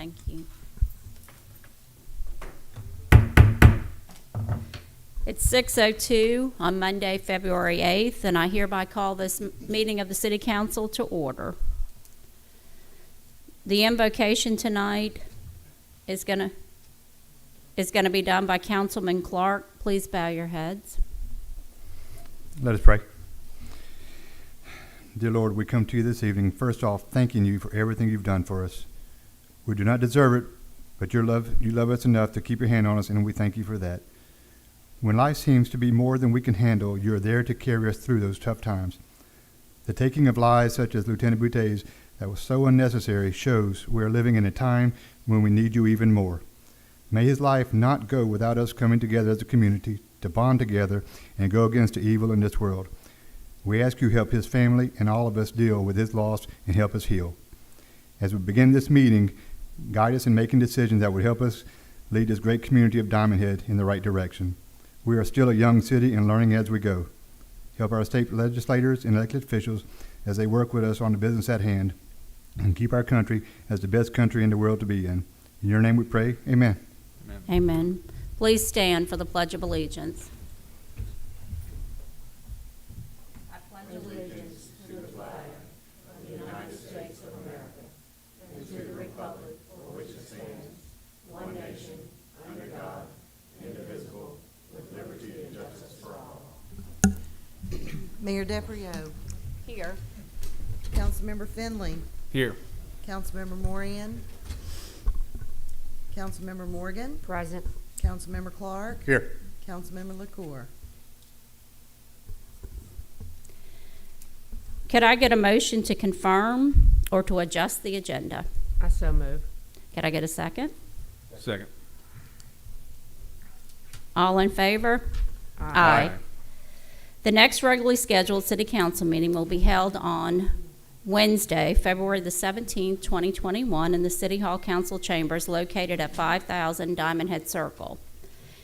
Thank you. It's 6:02 on Monday, February 8th, and I hereby call this meeting of the City Council to order. The invocation tonight is going to be done by Councilman Clark. Please bow your heads. Let us pray. Dear Lord, we come to you this evening, first off, thanking you for everything you've done for us. We do not deserve it, but you love us enough to keep your hand on us, and we thank you for that. When life seems to be more than we can handle, you're there to carry us through those tough times. The taking of lives such as Lieutenant Boutet's that was so unnecessary shows we are living in a time when we need you even more. May his life not go without us coming together as a community to bond together and go against the evil in this world. We ask you help his family and all of us deal with his loss and help us heal. As we begin this meeting, guide us in making decisions that would help us lead this great community of Diamondhead in the right direction. We are still a young city and learning as we go. Help our state legislators and elected officials as they work with us on the business at hand and keep our country as the best country in the world to be in. In your name we pray, amen. Amen. Amen. Please stand for the Pledge of Allegiance. I pledge allegiance to the flag of the United States of America and to the republic for which it stands, one nation, under God, indivisible, with liberty and justice for all. Mayor DePrio. Here. Councilmember Finley. Here. Councilmember Morian. Councilmember Morgan. Present. Councilmember Clark. Here. Councilmember LaCour. Could I get a motion to confirm or to adjust the agenda? I so move. Could I get a second? Second. All in favor? Aye. The next regularly scheduled City Council meeting will be held on Wednesday, February the 17th, 2021, in the City Hall Council Chambers located at 5000 Diamondhead Circle.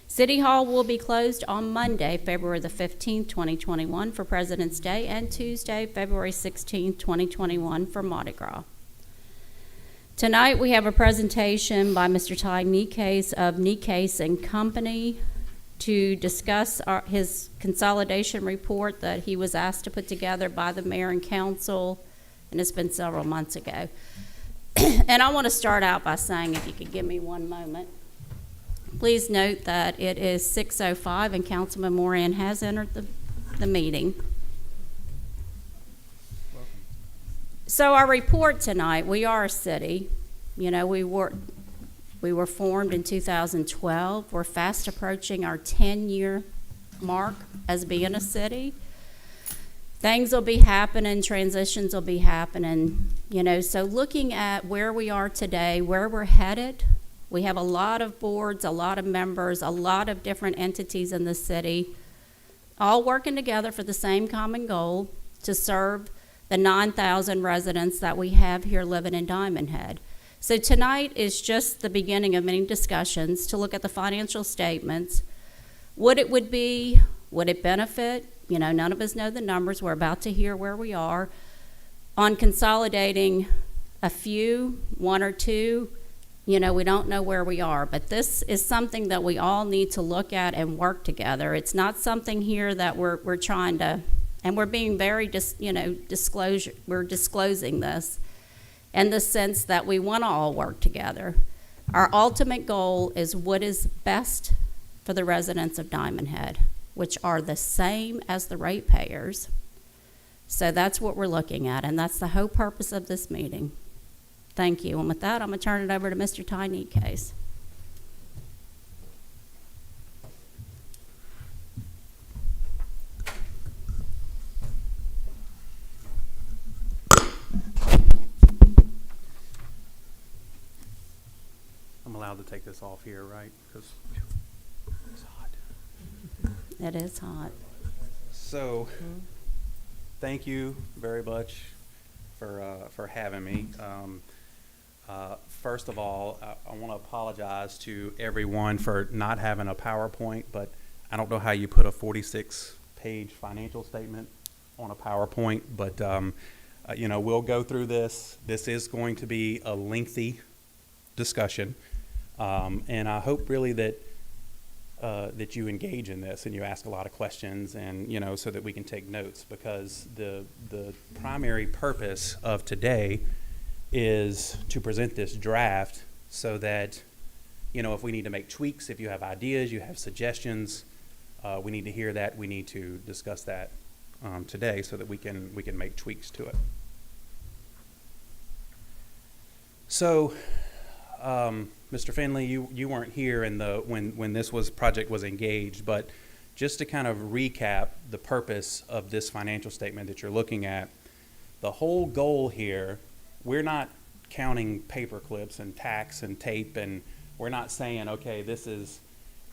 City Hall will be closed on Monday, February the 15th, 2021 for President's Day and Tuesday, February 16th, 2021 for Mardi Gras. Tonight we have a presentation by Mr. Ty Niecase of Niecase and Company to discuss his consolidation report that he was asked to put together by the mayor and council, and it's been several months ago. And I want to start out by saying, if you could give me one moment. Please note that it is 6:05 and Councilman Moran has entered the meeting. So our report tonight, we are a city. You know, we were formed in 2012. We're fast approaching our 10-year mark as being a city. Things will be happening, transitions will be happening, you know. So looking at where we are today, where we're headed, we have a lot of boards, a lot of members, a lot of different entities in the city, all working together for the same common goal to serve the 9,000 residents that we have here living in Diamondhead. So tonight is just the beginning of many discussions to look at the financial statements, what it would be, would it benefit? You know, none of us know the numbers. We're about to hear where we are on consolidating one or two. You know, we don't know where we are, but this is something that we all need to look at and work together. It's not something here that we're trying to, and we're being very, we're disclosing this in the sense that we want to all work together. Our ultimate goal is what is best for the residents of Diamondhead, which are the same as the ratepayers. So that's what we're looking at, and that's the whole purpose of this meeting. Thank you. And with that, I'm going to turn it over to Mr. Ty Niecase. I'm allowed to take this off here, right? Because it's hot. It is hot. So, thank you very much for having me. First of all, I want to apologize to everyone for not having a PowerPoint, but I don't know how you put a 46-page financial statement on a PowerPoint, but you know, we'll go through this. This is going to be a lengthy discussion. And I hope really that that you engage in this and you ask a lot of questions, and so that we can take notes, because the primary purpose of today is to present this draft so that if we need to make tweaks, if you have ideas, you have suggestions, we need to hear that. We need to discuss that today so that we can make tweaks to it. So, Mr. Finley, you weren't here when this project was engaged, but just to kind of recap the purpose of this financial statement that you're looking at, the whole goal here, we're not counting paper clips and tacks and tape, and we're not saying, okay, this is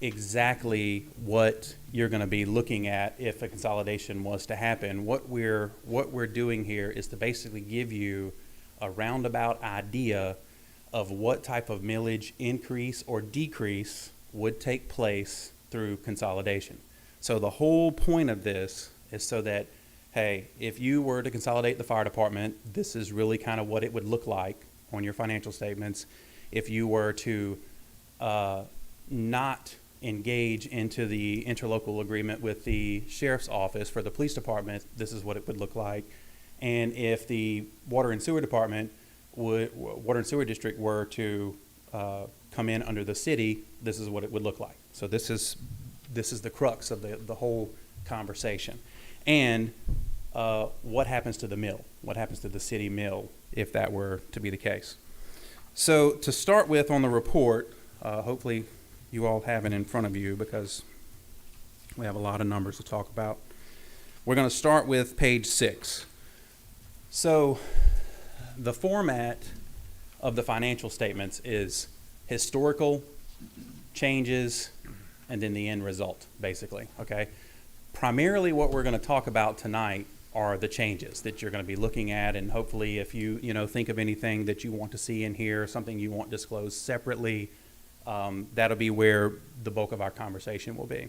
exactly what you're going to be looking at if a consolidation was to happen. What we're doing here is to basically give you a roundabout idea of what type of millage increase or decrease would take place through consolidation. So the whole point of this is so that, hey, if you were to consolidate the fire department, this is really kind of what it would look like on your financial statements. If you were to not engage into the interlocal agreement with the sheriff's office for the police department, this is what it would look like. And if the water and sewer district were to come in under the city, this is what it would look like. So this is the crux of the whole conversation. And what happens to the mill? What happens to the city mill if that were to be the case? So to start with on the report, hopefully you all have it in front of you because we have a lot of numbers to talk about. We're going to start with page 6. So the format of the financial statements is historical, changes, and then the end result, basically, okay? Primarily what we're going to talk about tonight are the changes that you're going to be looking at, and hopefully if you think of anything that you want to see in here, something you want disclosed separately, that'll be where the bulk of our conversation will be.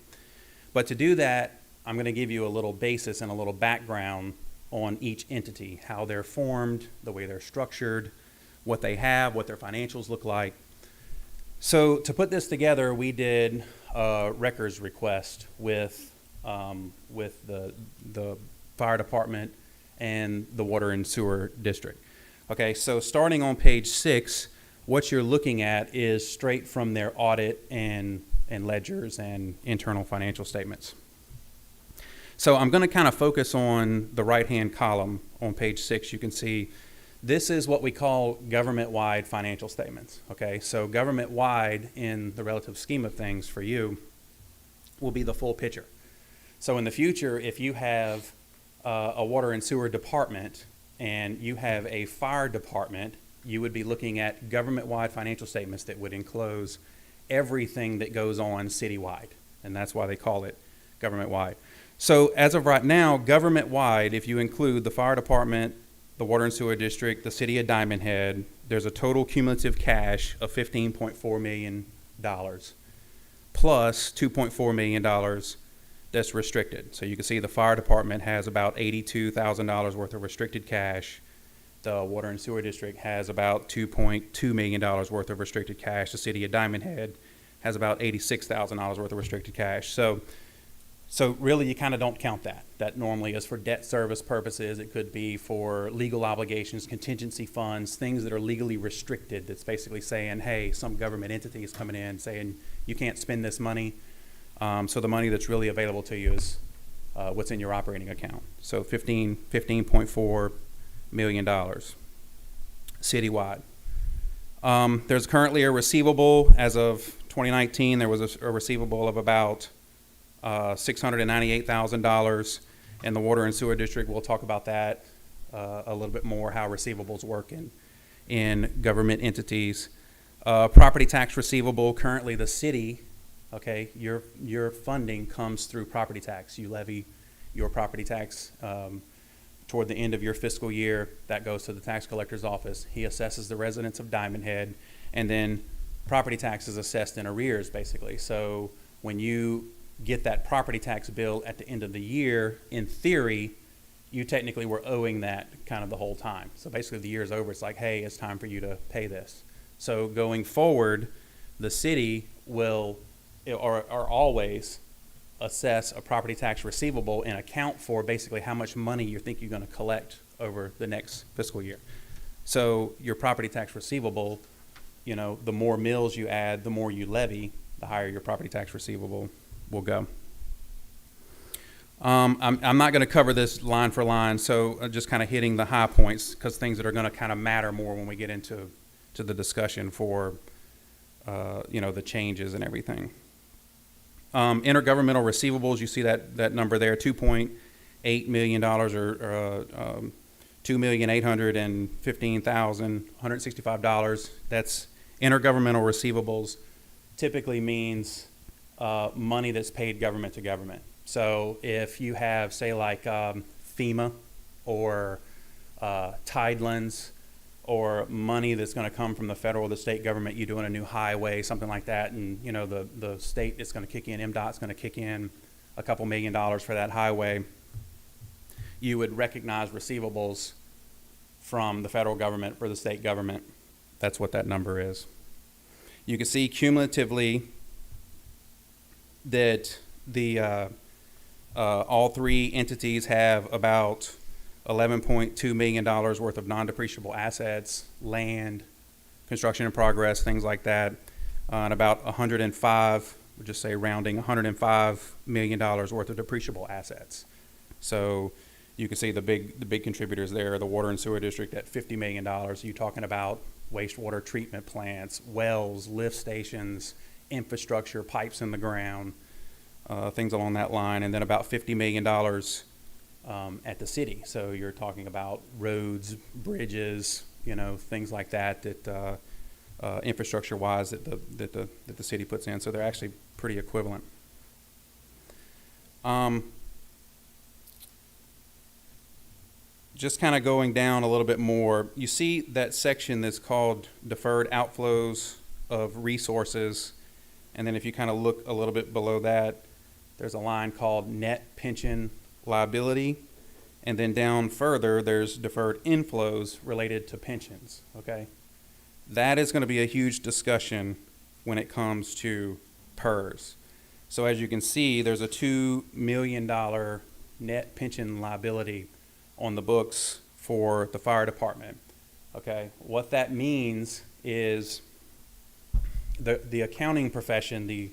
But to do that, I'm going to give you a little basis and a little background on each entity, how they're formed, the way they're structured, what they have, what their financials look like. So to put this together, we did a records request with the fire department and the water and sewer district. Okay, so starting on page 6, what you're looking at is straight from their audit and ledgers and internal financial statements. So I'm going to kind of focus on the right-hand column on page 6. You can see this is what we call government-wide financial statements. Okay, so government-wide in the relative scheme of things for you will be the full picture. So in the future, if you have a water and sewer department and you have a fire department, you would be looking at government-wide financial statements that would enclose everything that goes on citywide, and that's why they call it government-wide. So as of right now, government-wide, if you include the fire department, the water and sewer district, the city of Diamondhead, there's a total cumulative cash of $15.4 million plus $2.4 million that's restricted. So you can see the fire department has about $82,000 worth of restricted cash. The water and sewer district has about $2.2 million worth of restricted cash. The city of Diamondhead has about $86,000 worth of restricted cash. So really, you kind of don't count that. That normally is for debt service purposes. It could be for legal obligations, contingency funds, things that are legally restricted. That's basically saying, hey, some government entity is coming in saying you can't spend this money. So the money that's really available to you is what's in your operating account. So $15.4 million citywide. There's currently a receivable. As of 2019, there was a receivable of about $698,000 in the water and sewer district. We'll talk about that a little bit more, how receivables work in government entities. Property tax receivable, currently the city, okay, your funding comes through property tax. You levy your property tax toward the end of your fiscal year. That goes to the tax collector's office. He assesses the residents of Diamondhead, and then property tax is assessed in arrears, basically. So when you get that property tax bill at the end of the year, in theory, you technically were owing that kind of the whole time. So basically the year is over. It's like, hey, it's time for you to pay this. So going forward, the city will, or always assess a property tax receivable and account for basically how much money you think you're going to collect over the next fiscal year. So your property tax receivable, the more mills you add, the more you levy, the higher your property tax receivable will go. I'm not going to cover this line for line, so just kind of hitting the high points, because things that are going to kind of matter more when we get into the discussion for the changes and everything. Intergovernmental receivables, you see that number there, $2.8 million or $2,815,165. That's intergovernmental receivables. Typically means money that's paid government to government. So if you have, say, like FEMA or Tidelands, or money that's going to come from the federal or the state government, you doing a new highway, something like that, and the state is going to kick in, MDOT's going to kick in a couple $1 million for that highway, you would recognize receivables from the federal government for the state government. That's what that number is. You can see cumulatively that the all three entities have about $11.2 million worth of non-depreciable assets, land, construction in progress, things like that, and about 105, we'll just say rounding, $105 million worth of depreciable assets. So you can see the big contributors there, the water and sewer district at $50 million. You're talking about wastewater treatment plants, wells, lift stations, infrastructure, pipes in the ground, things along that line, and then about $50 million at the city. So you're talking about roads, bridges, things like that infrastructure-wise that the city puts in. So they're actually pretty equivalent. Just kind of going down a little bit more, you see that section that's called deferred outflows of resources, and then if you kind of look a little bit below that, there's a line called net pension liability, and then down further there's deferred inflows related to pensions. Okay, that is going to be a huge discussion when it comes to PERS. So as you can see, there's a $2 million net pension liability on the books for the fire department. Okay, what that means is the accounting profession, the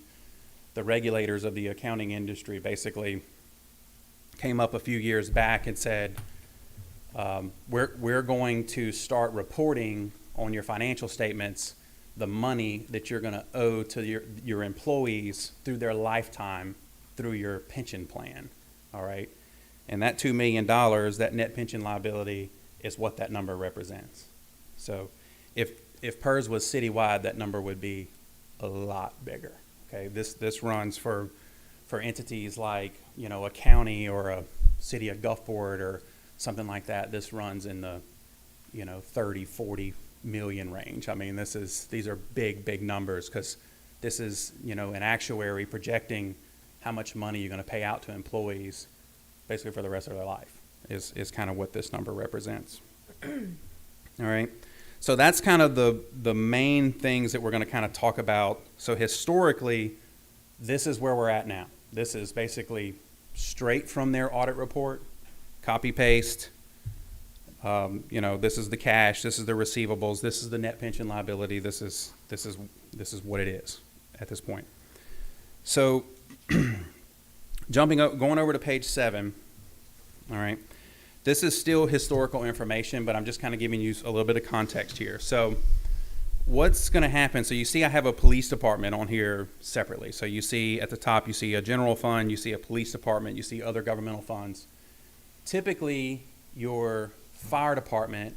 regulators of the accounting industry basically came up a few years back and said, we're going to start reporting on your financial statements the money that you're going to owe to your employees through their lifetime through your pension plan. All right, and that $2 million, that net pension liability, is what that number represents. So if PERS was citywide, that number would be a lot bigger. Okay, this runs for entities like a county or a city of Gulfport or something like that. This runs in the 30-40 million range. I mean, these are big numbers, because this is an actuary projecting how much money you're going to pay out to employees basically for the rest of their life is kind of what this number represents. All right. So that's kind of the main things that we're going to kind of talk about. So historically, this is where we're at now. This is basically straight from their audit report, copy paste. This is the cash, this is the receivables, this is the net pension liability. This is what it is at this point. So going over to page 7. All right. This is still historical information, but I'm just kind of giving you a little bit of context here. So what's going to happen? So you see I have a police department on here separately. So you see at the top, you see a general fund, you see a police department, you see other governmental funds. Typically, your fire department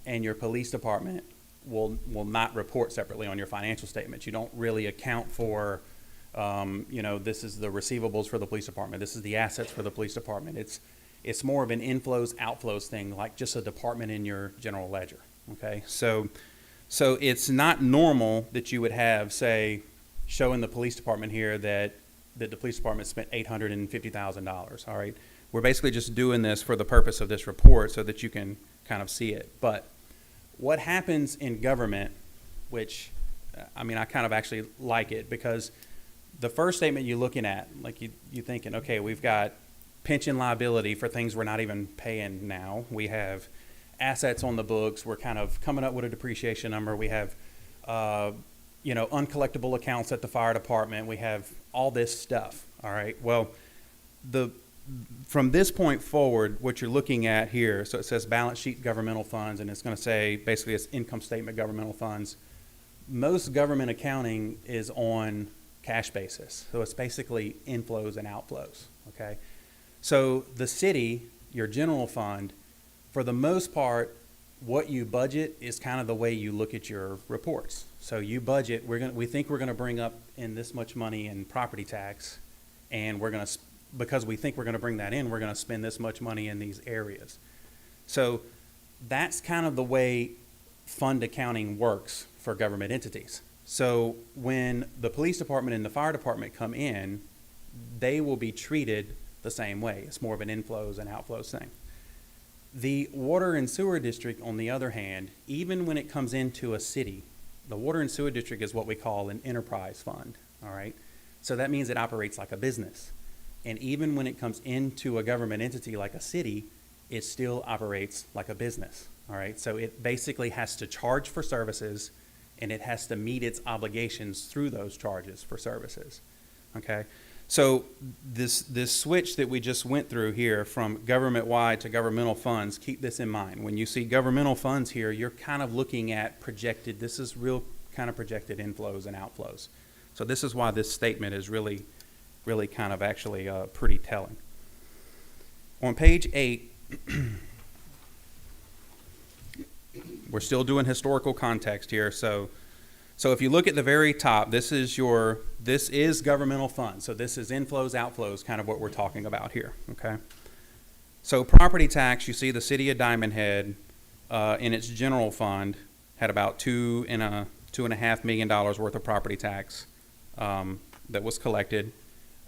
and your police department will not report separately on your financial statements. You don't really account for, this is the receivables for the police department. This is the assets for the police department. It's more of an inflows, outflows thing, like just a department in your general ledger. Okay, so it's not normal that you would have, say, showing the police department here that the police department spent $850,000. All right, we're basically just doing this for the purpose of this report so that you can kind of see it. But what happens in government which, I mean, I kind of actually like it because the first statement you're looking at, like you thinking, okay, we've got pension liability for things we're not even paying now. We have assets on the books. We're kind of coming up with a depreciation number. We have, uncollectible accounts at the fire department. We have all this stuff. All right. Well, from this point forward, what you're looking at here, so it says balance sheet governmental funds, and it's going to say basically it's income statement governmental funds. Most government accounting is on cash basis. So it's basically inflows and outflows. Okay. So the city, your general fund, for the most part, what you budget is kind of the way you look at your reports. So you budget, we think we're gonna bring up in this much money in property tax, and because we think we're gonna bring that in, we're gonna spend this much money in these areas. So that's kind of the way fund accounting works for government entities. So when the police department and the fire department come in, they will be treated the same way. It's more of an inflows and outflows thing. The water and sewer district, on the other hand, even when it comes into a city, the water and sewer district is what we call an enterprise fund, all right? So that means it operates like a business. And even when it comes into a government entity like a city, it still operates like a business, all right? So it basically has to charge for services, and it has to meet its obligations through those charges for services, okay? So this switch that we just went through here from government-wide to governmental funds, keep this in mind. When you see governmental funds here, you're kind of looking at projected, this is real kind of projected inflows and outflows. So this is why this statement is really kind of actually pretty telling. On page 8, we're still doing historical context here. So if you look at the very top, this is governmental funds. So this is inflows, outflows, kind of what we're talking about here, okay? So property tax, you see the city of Diamondhead in its general fund had about $2.5 million worth of property tax that was collected.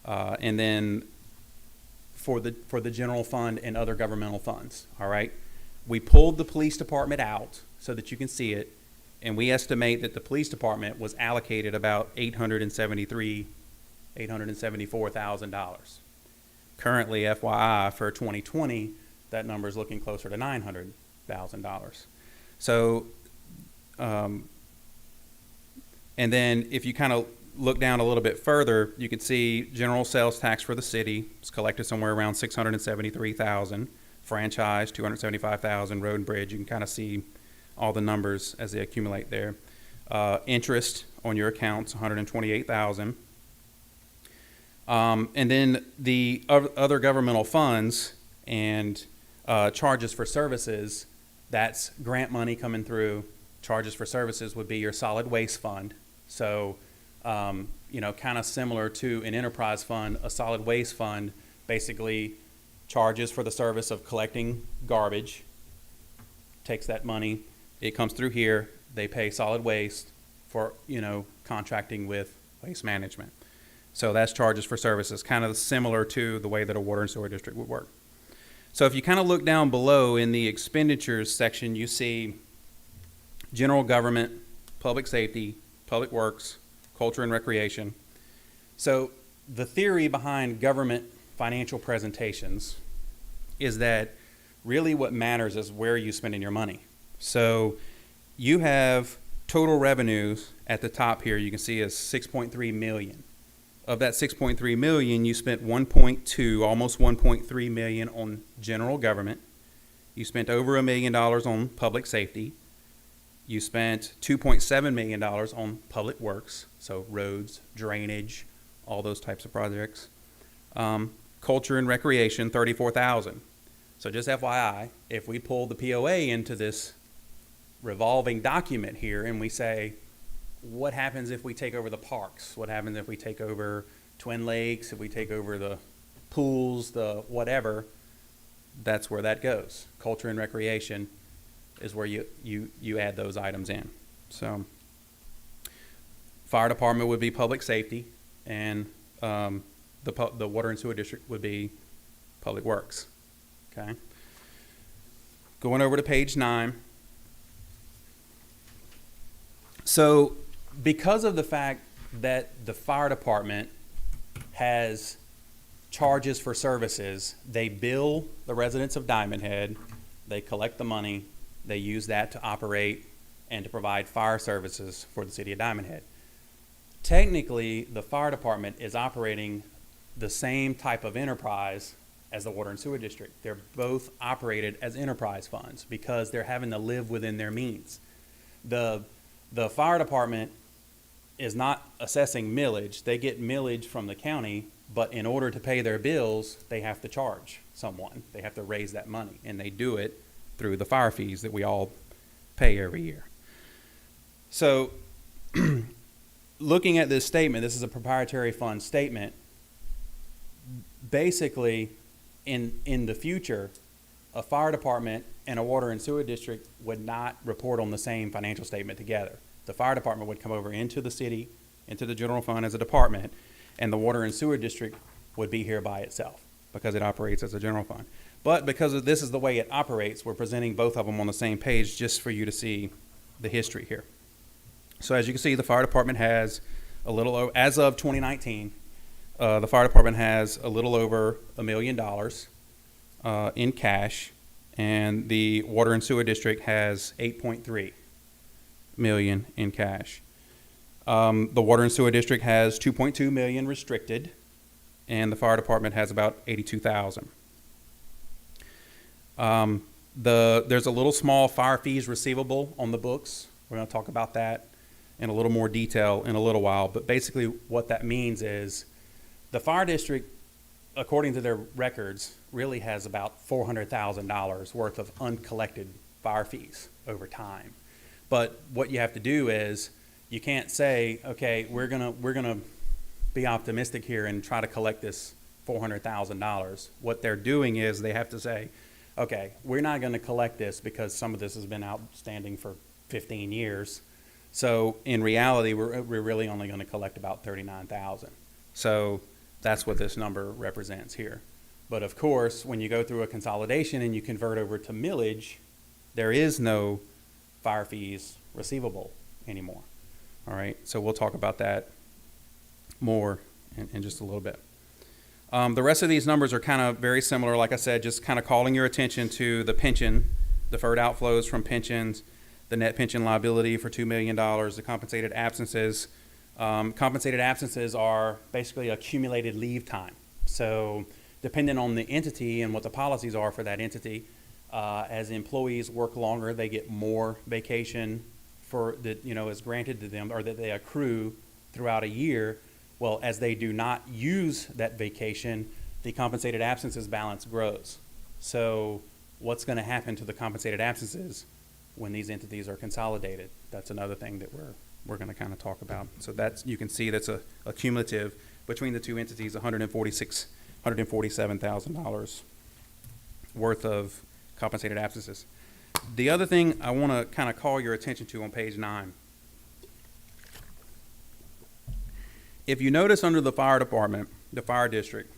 And then for the general fund and other governmental funds, all right? We pulled the police department out so that you can see it. And we estimate that the police department was allocated about $874,000. Currently, FYI, for 2020, that number is looking closer to $900,000. So, and then if you kind of look down a little bit further, you can see general sales tax for the city is collected somewhere around $673,000, franchise $275,000, road and bridge. You can kind of see all the numbers as they accumulate there. Interest on your accounts, $128,000. And then the other governmental funds and charges for services, that's grant money coming through. Charges for services would be your solid waste fund. So, kind of similar to an enterprise fund, a solid waste fund basically charges for the service of collecting garbage, takes that money. It comes through here. They pay solid waste for, contracting with waste management. So that's charges for services, kind of similar to the way that a water and sewer district would work. So if you kind of look down below in the expenditures section, you see general government, public safety, public works, culture and recreation. So the theory behind government financial presentations is that really what matters is where are you spending your money. So you have total revenues at the top here, you can see is $6.3 million. Of that $6.3 million, you spent $1.2, almost $1.3 million on general government. You spent over $1 million on public safety. You spent $2.7 million on public works, so roads, drainage, all those types of projects. Culture and recreation, $34,000. So just FYI, if we pull the POA into this revolving document here and we say, what happens if we take over the parks? What happens if we take over Twin Lakes, if we take over the pools, the whatever? That's where that goes. Culture and recreation is where you add those items in. So fire department would be public safety, and the water and sewer district would be public works. Okay. Going over to page 9. So because of the fact that the fire department has charges for services, they bill the residents of Diamondhead, they collect the money, they use that to operate and to provide fire services for the city of Diamondhead. Technically, the fire department is operating the same type of enterprise as the water and sewer district. They're both operated as enterprise funds because they're having to live within their means. The fire department is not assessing millage. They get millage from the county, but in order to pay their bills, they have to charge someone. They have to raise that money, and they do it through the fire fees that we all pay every year. So looking at this statement, this is a proprietary fund statement. Basically, in the future, a fire department and a water and sewer district would not report on the same financial statement together. The fire department would come over into the city, into the general fund as a department, and the water and sewer district would be here by itself because it operates as a general fund. But because this is the way it operates, we're presenting both of them on the same page just for you to see the history here. So as you can see, the fire department has a little over, as of 2019, the fire department has a little over $1 million in cash, and the water and sewer district has $8.3 million in cash. The water and sewer district has $2.2 million restricted, and the fire department has about $82,000. There's a little small fire fees receivable on the books. We're going to talk about that in a little more detail in a little while, but basically what that means is the fire district, according to their records, really has about $400,000 worth of uncollected fire fees over time. But what you have to do is you can't say, okay, we're gonna be optimistic here and try to collect this $400,000. What they're doing is they have to say, okay, we're not going to collect this because some of this has been outstanding for 15 years. So in reality, we're really only going to collect about $39,000. So that's what this number represents here. But of course, when you go through a consolidation and you convert over to millage, there is no fire fees receivable anymore. All right, so we'll talk about that more in just a little bit. The rest of these numbers are kind of very similar. Like I said, just kind of calling your attention to the pension, deferred outflows from pensions, the net pension liability for $2 million, the compensated absences. Compensated absences are basically accumulated leave time. So depending on the entity and what the policies are for that entity, as employees work longer, they get more vacation for that, is granted to them or that they accrue throughout a year. Well, as they do not use that vacation, the compensated absences balance grows. So what's going to happen to the compensated absences when these entities are consolidated? That's another thing that we're going to kind of talk about. So that's, you can see that's a cumulative between the two entities, $147,000 worth of compensated absences. The other thing I want to kind of call your attention to on page 9. If you notice under the fire department, the fire district,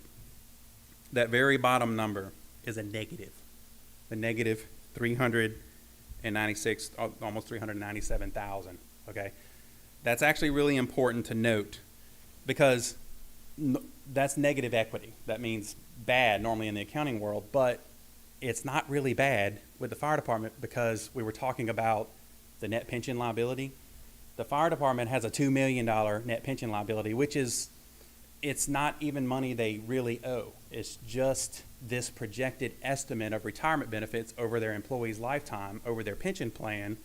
that very bottom number is a negative. The negative 396, almost 397,000, okay? That's actually really important to note because that's negative equity. That means bad normally in the accounting world, but it's not really bad with the fire department because we were talking about the net pension liability. The fire department has a $2 million net pension liability, which is, it's not even money they really owe. It's just this projected estimate of retirement benefits over their employee's lifetime, over their pension plan,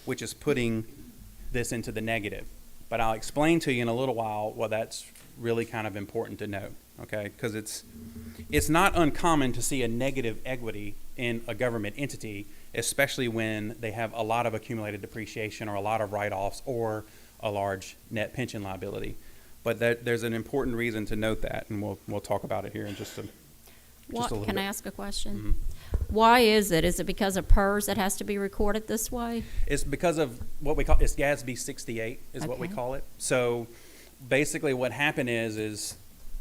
which is putting this into the negative. But I'll explain to you in a little while why that's really kind of important to know, okay? Because it's not uncommon to see a negative equity in a government entity, especially when they have a lot of accumulated depreciation or a lot of write-offs or a large net pension liability. But there's an important reason to note that, and we'll talk about it here in just a little bit. Can I ask a question? Mm-hmm. Why is it? Is it because of PERS that has to be recorded this way? It's because of what we call, it's GASB 68 is what we Okay. call it. So basically what happened is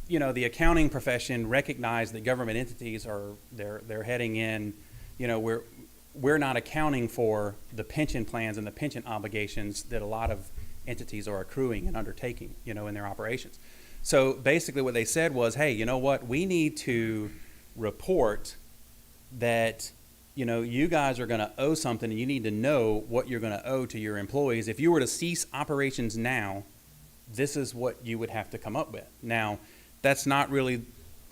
the accounting profession recognized that government entities they're heading in, we're not accounting for the pension plans and the pension obligations that a lot of entities are accruing and undertaking, in their operations. So basically what they said was, hey, you know what, we need to report that, you guys are going to owe something, and you need to know what you're going to owe to your employees. If you were to cease operations now, this is what you would have to come up with. Now, that's not really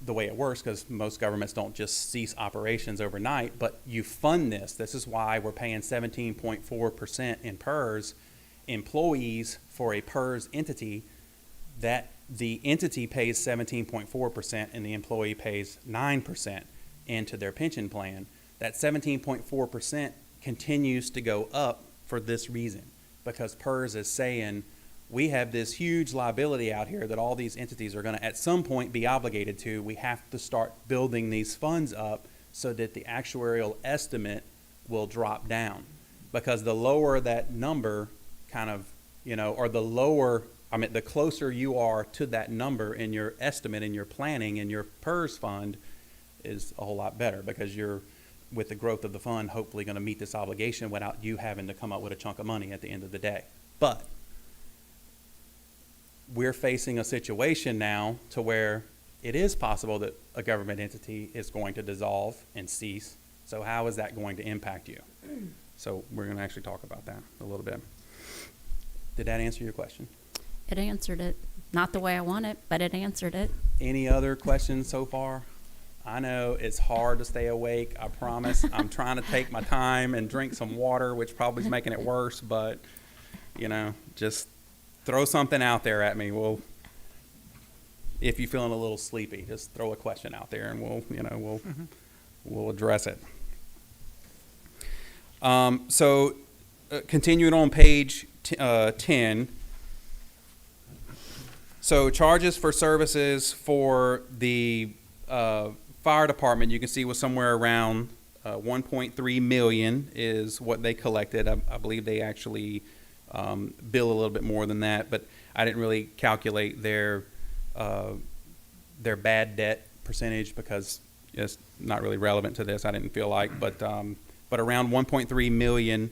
the way it works, because most governments don't just cease operations overnight, but you fund this. This is why we're paying 17.4% in PERS employees for a PERS entity, that the entity pays 17.4% and the employee pays 9% into their pension plan. That 17.4% continues to go up for this reason, because PERS is saying, we have this huge liability out here that all these entities are going to at some point be obligated to. We have to start building these funds up so that the actuarial estimate will drop down. Because the lower that number or the closer you are to that number in your estimate, in your planning, in your PERS fund, is a whole lot better, because you're, with the growth of the fund, hopefully going to meet this obligation without you having to come up with a chunk of money at the end of the day. But we're facing a situation now to where it is possible that a government entity is going to dissolve and cease. So how is that going to impact you? So we're going to actually talk about that a little bit. Did that answer your question? It answered it. Not the way I want it, but it answered it. Any other questions so far? I know it's hard to stay awake. I promise. I'm trying to take my time and drink some water, which probably is making it worse, but, just throw something out there at me. If you're feeling a little sleepy, just throw a question out there, and we'll address it. Continuing on page 10. So charges for services for the fire department, you can see was somewhere around 1.3 million is what they collected. I believe they actually bill a little bit more than that, but I didn't really calculate their bad debt percentage, because it's not really relevant to this. I didn't feel like, but around 1.3 million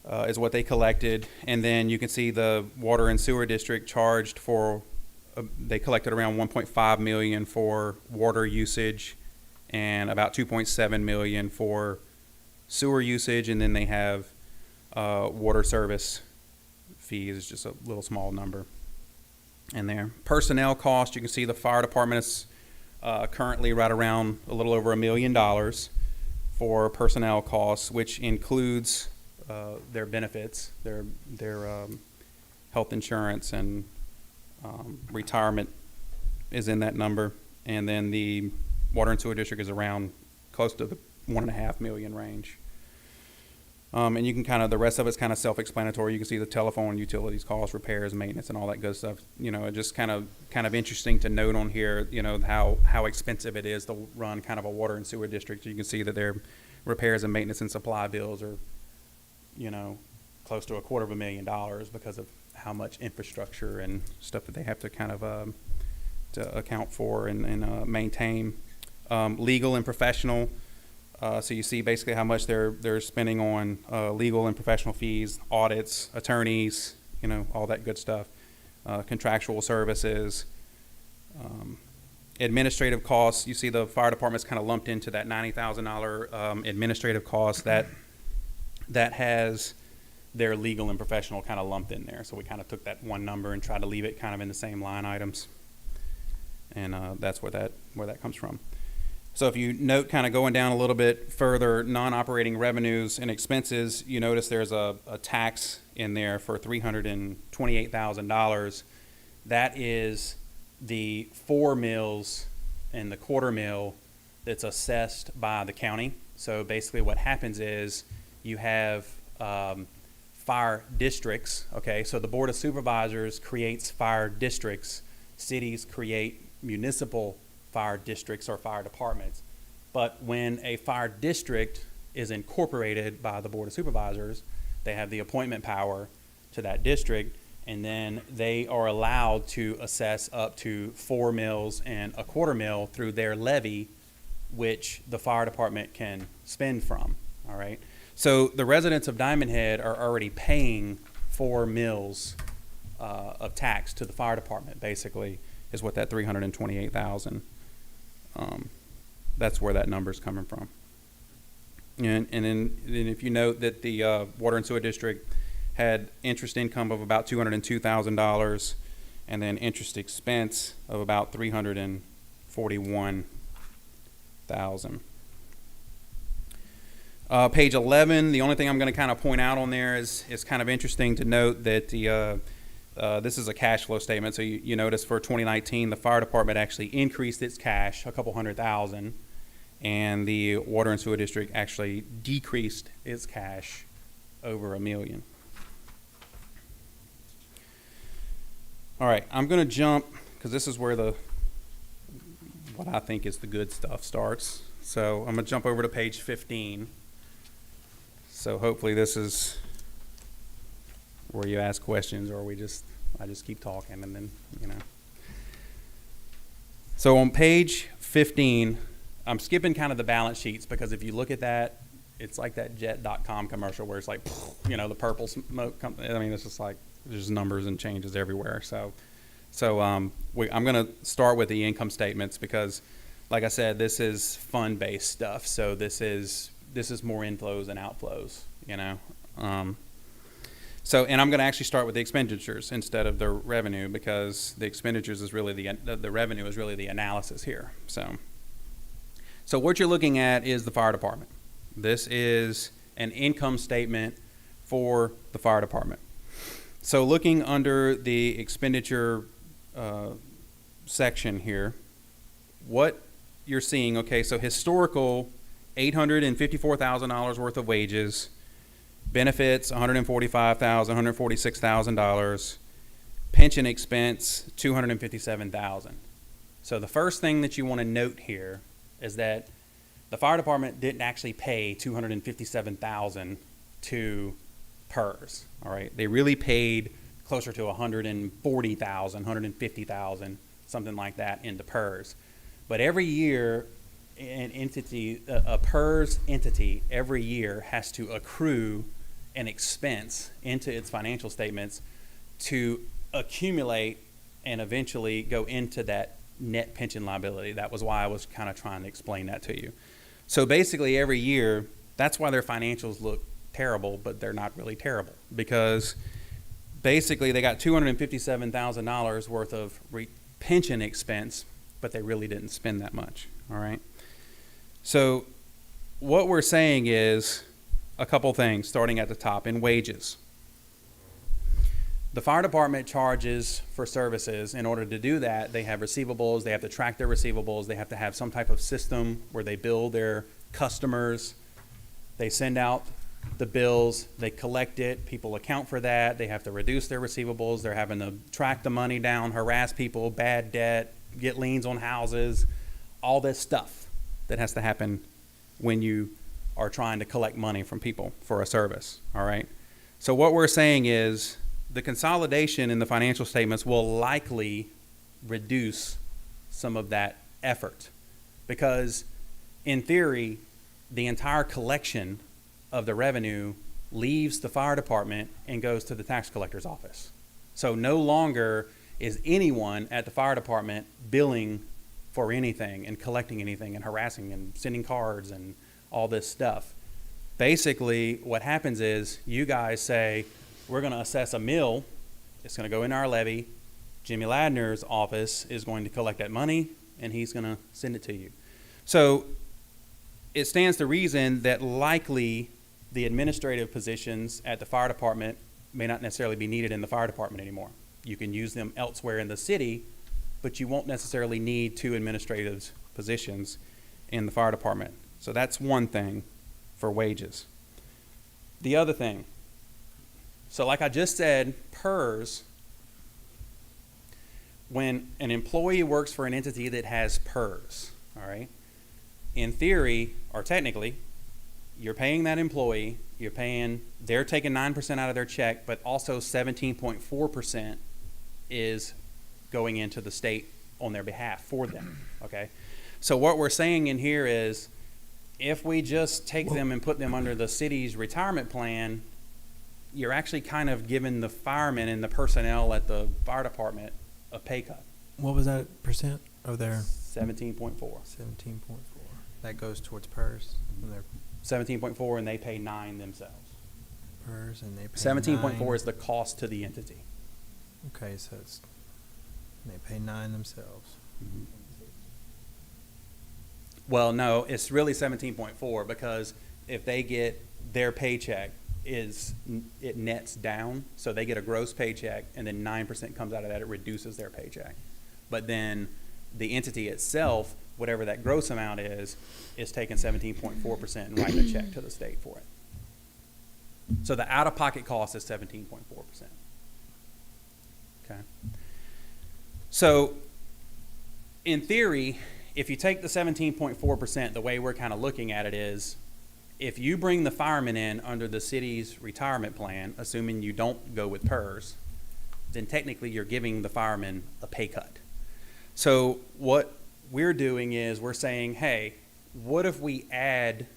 is what they collected. And then you can see the water and sewer district charged for, they collected around 1.5 million for water usage and about 2.7 million for sewer usage. And then they have water service fees, is just a little small number in there. Personnel cost, you can see the fire department is currently right around a little over $1 million for personnel costs, which includes their benefits, their health insurance, and retirement is in that number. And then the water and sewer district is around close to the 1.5 million range. And you can the rest of it's kind of self-explanatory. You can see the telephone, utilities costs, repairs, maintenance, and all that good stuff. Just kind of interesting to note on here, how expensive it is to run kind of a water and sewer district. You can see that their repairs and maintenance and supply bills are, close to $250,000 because of how much infrastructure and stuff that they have to kind of to account for and maintain. Legal and professional. So you see basically how much they're spending on legal and professional fees, audits, attorneys, all that good stuff, contractual services, administrative costs. You see the fire department's kind of lumped into that $90,000 administrative cost that has their legal and professional kind of lumped in there. So we kind of took that one number and tried to leave it kind of in the same line items, and that's where that comes from. So if you note, kind of going down a little bit further, non-operating revenues and expenses, you notice there's a tax in there for $328,000. That is the 4 mills and the quarter mill that's assessed by the county. So basically what happens is you have fire districts, okay? So the Board of Supervisors creates fire districts. Cities create municipal fire districts or fire departments. But when a fire district is incorporated by the Board of Supervisors, they have the appointment power to that district, and then they are allowed to assess up to 4 mills and a quarter mill through their levy, which the fire department can spend from, all right? So the residents of Diamondhead are already paying 4 mills of tax to the fire department, basically, is what that 328,000. That's where that number's coming from. And then if you note that the water and sewer district had interest income of about $202,000, and then interest expense of about $341,000. Page 11, the only thing I'm going to kind of point out on there is kind of interesting to note that this is a cash flow statement. So you notice for 2019, the fire department actually increased its cash a couple $100,000, and the water and sewer district actually decreased its cash over $1 million. All right, I'm going to jump, because this is where what I think is the good stuff starts. So I'm going to jump over to page 15. So hopefully this is where you ask questions, or I just keep talking, and then, So on page 15, I'm skipping kind of the balance sheets, because if you look at that, it's like that jet.com commercial where it's like, the purple smoke. It's just like there's numbers and changes everywhere. So I'm going to start with the income statements, because, like I said, this is fund-based stuff. So this is more inflows and outflows, and I'm going to actually start with the expenditures instead of the revenue, because the expenditures is really the revenue is really the analysis here. So what you're looking at is the fire department. This is an income statement for the fire department. So looking under the expenditure section here, what you're seeing, okay, so historical $854,000 worth of wages, benefits $145,000, $146,000, pension expense $257,000. So the first thing that you want to note here is that the fire department didn't actually pay $257,000 to PERS. All right, they really paid closer to $140,000, $150,000, something like that into PERS. But every year, a PERS entity every year has to accrue an expense into its financial statements to accumulate and eventually go into that net pension liability. That was why I was kind of trying to explain that to you. So basically every year, that's why their financials look terrible, but they're not really terrible, because basically they got $257,000 worth of pension expense, but they really didn't spend that much. All right. So what we're saying is a couple things, starting at the top in wages. The fire department charges for services. In order to do that, they have receivables. They have to track their receivables. They have to have some type of system where they bill their customers. They send out the bills. They collect it. People account for that. They have to reduce their receivables. They're having to track the money down, harass people, bad debt, get liens on houses, all this stuff that has to happen when you are trying to collect money from people for a service. All right. So what we're saying is, the consolidation in the financial statements will likely reduce some of that effort, because in theory, the entire collection of the revenue leaves the fire department and goes to the tax collector's office. So no longer is anyone at the fire department billing for anything and collecting anything and harassing and sending cards and all this stuff. Basically, what happens is you guys say, we're going to assess a mill. It's going to go in our levy. Jimmy Ladner's office is going to collect that money, and he's going to send it to you. So it stands to reason that likely the administrative positions at the fire department may not necessarily be needed in the fire department anymore. You can use them elsewhere in the city, but you won't necessarily need 2 administrative positions in the fire department. So that's one thing for wages. The other thing, so like I just said, PERS, when an employee works for an entity that has PERS, all right, in theory, or technically, you're paying that employee, they're taking 9% out of their check, but also 17.4% is going into the state on their behalf for them, okay? So what we're saying in here is, if we just take them and put them under the city's retirement plan, you're actually kind of giving the firemen and the personnel at the fire department a pay cut, What was that percent of their 17.4. 17.4? That goes towards PERS and their 17.4, and they pay 9 themselves. PERS, and they pay 17.4 9. is the cost to the entity. Okay, so it's they pay 9 themselves. Well, no, it's really 17.4 because if they get their paycheck it nets down, so they get a gross paycheck and then 9% comes out of that, it reduces their paycheck. But then the entity itself, whatever that gross amount is taking 17.4% and writing a check to the state for it. So the out-of-pocket cost is 17.4%. Okay. So in theory, if you take the 17.4%, the way we're kind of looking at it is, if you bring the firemen in under the city's retirement plan, assuming you don't go with PERS, then technically you're giving the firemen a pay cut. So what we're doing is we're saying, hey, what if we add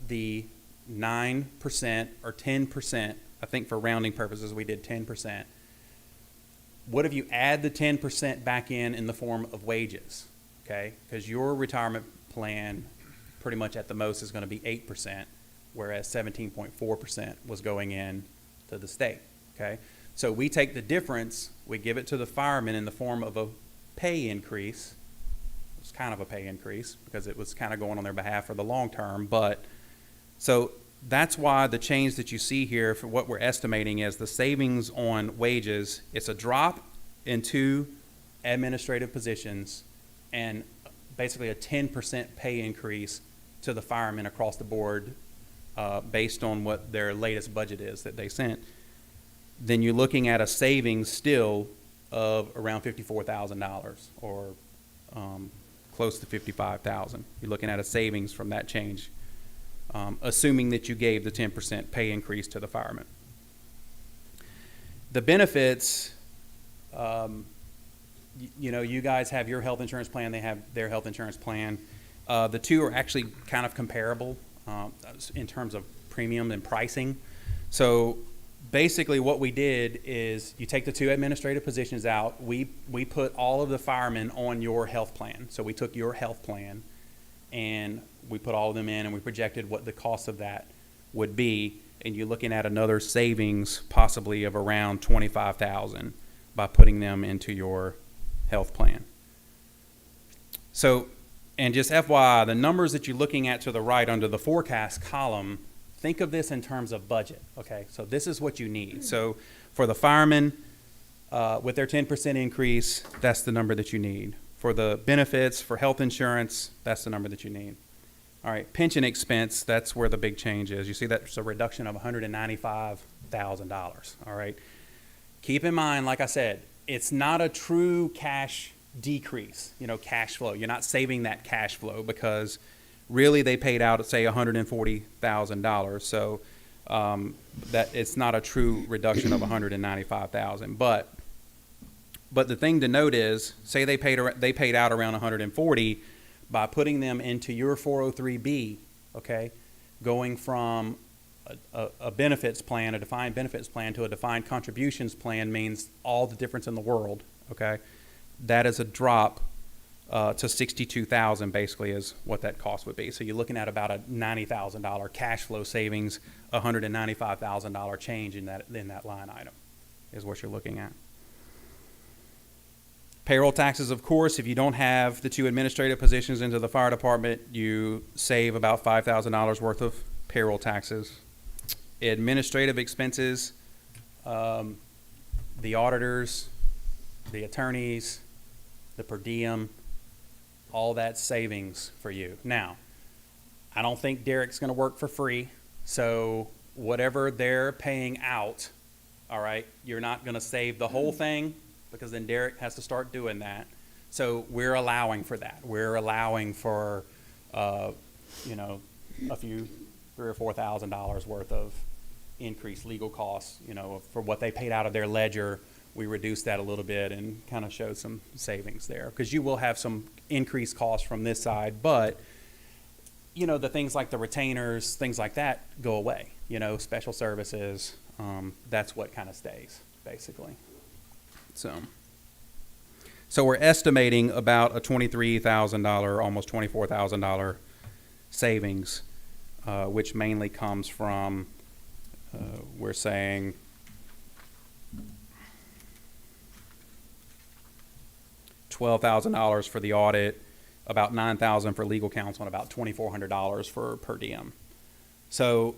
the 9% or 10%, I think for rounding purposes we did 10%. What if you add the 10% back in the form of wages, okay? Because your retirement plan pretty much at the most is going to be 8%, whereas 17.4% was going in to the state, okay? So we take the difference, we give it to the firemen in the form of a pay increase. It's kind of a pay increase because it was kind of going on their behalf for the long term, but so that's why the change that you see here for what we're estimating is the savings on wages. It's a drop in 2 administrative positions and basically a 10% pay increase to the firemen across the board based on what their latest budget is that they sent. Then you're looking at a savings still of around $54,000 or close to $55,000. You're looking at a savings from that change, assuming that you gave the 10% pay increase to the firemen. The benefits, you guys have your health insurance plan, they have their health insurance plan. The two are actually kind of comparable in terms of premium and pricing. So basically what we did is you take the 2 administrative positions out. We put all of the firemen on your health plan. So we took your health plan and we put all of them in and we projected what the cost of that would be. And you're looking at another savings possibly of around $25,000 by putting them into your health plan. So, and just FYI, the numbers that you're looking at to the right under the forecast column, think of this in terms of budget, okay? So this is what you need. So for the firemen, with their 10% increase, that's the number that you need. For the benefits, for health insurance, that's the number that you need. All right, pension expense, that's where the big change is. You see that's a reduction of $195,000, all right? Keep in mind, like I said, it's not a true cash decrease, cash flow. You're not saving that cash flow because really they paid out, say, $140,000. So that it's not a true reduction of $195,000. But the thing to note is, say they paid out around $140,000 by putting them into your 403B, okay, going from a benefits plan, a defined benefits plan, to a defined contributions plan means all the difference in the world, okay? That is a drop to $62,000 basically is what that cost would be. So you're looking at about a $90,000 cash flow savings, $195,000 change in that line item is what you're looking at. Payroll taxes, of course, if you don't have the 2 administrative positions into the fire department, you save about $5,000 worth of payroll taxes. Administrative expenses, the auditors, the attorneys, the per diem, all that savings for you. Now, I don't think Derek's going to work for free, so whatever they're paying out, all right, you're not going to save the whole thing because then Derek has to start doing that. So we're allowing for that. We're allowing for, a few $3,000 or $4,000 worth of increased legal costs, for what they paid out of their ledger. We reduced that a little bit and kind of showed some savings there because you will have some increased costs from this side, but you know, the things like the retainers, things like that go away. You know, special services, that's what kind of stays, basically. So we're estimating about a $23,000, almost $24,000 savings, which mainly comes from, we're saying, $12,000 for the audit, about $9,000 for legal counsel, and about $2,400 for per diem. So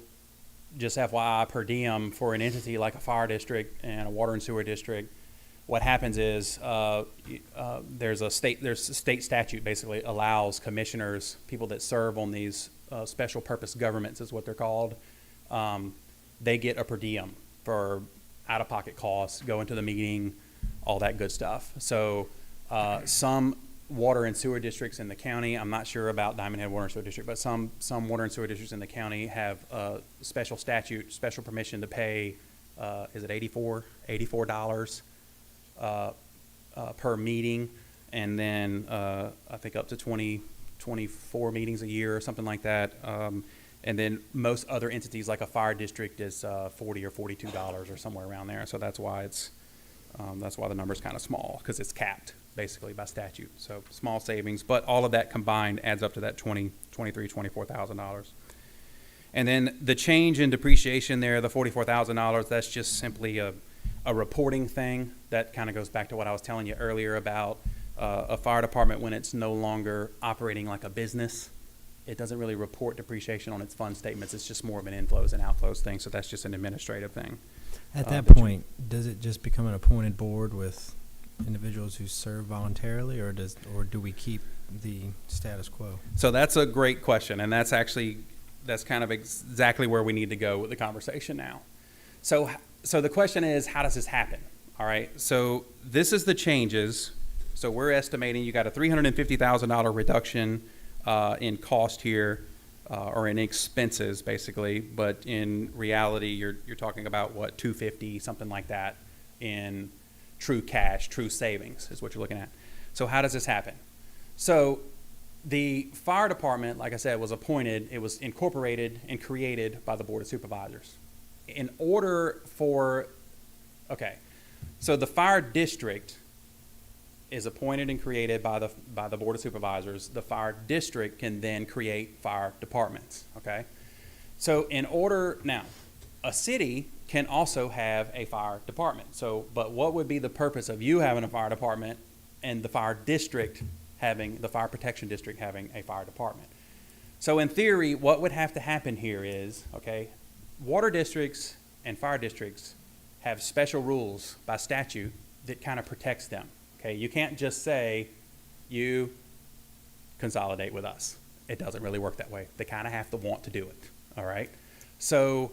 just FYI, per diem for an entity like a fire district and a water and sewer district, what happens is there's a state statute basically allows commissioners, people that serve on these special purpose governments is what they're called, they get a per diem for out-of-pocket costs, going to the meeting, all that good stuff. So some water and sewer districts in the county, I'm not sure about Diamondhead Water and Sewer District, but some water and sewer districts in the county have special statute, special permission to pay, is it $84 per meeting, and then I think up to 24 meetings a year or something like that. And then most other entities like a fire district is $40 or $42 or somewhere around there. So that's why that's why the number's kind of small, because it's capped basically by statute. So small savings, but all of that combined adds up to that $24,000. And then the change in depreciation there, the $44,000, that's just simply a reporting thing. That kind of goes back to what I was telling you earlier about a fire department when it's no longer operating like a business. It doesn't really report depreciation on its fund statements. It's just more of an inflows and outflows thing. So that's just an administrative thing. At that point, does it just become an appointed board with individuals who serve voluntarily, or do we keep the status quo? So that's a great question, and that's kind of exactly where we need to go with the conversation now. So the question is, how does this happen? All right. So this is the changes. So we're estimating you got a $350,000 reduction in cost here, or in expenses basically, but in reality you're talking about what, $250, something like that, in true cash, true savings is what you're looking at. So how does this happen? So the fire department, like I said, was appointed, it was incorporated and created by the Board of Supervisors. In order for, so the fire district is appointed and created by the Board of Supervisors. The fire district can then create fire departments, okay? So now, a city can also have a fire department. So, but what would be the purpose of you having a fire department and the fire protection district having a fire department? So in theory, what would have to happen here is, water districts and fire districts have special rules by statute that kind of protects them. Okay, you can't just say you consolidate with us. It doesn't really work that way. They kind of have to want to do it. All right. So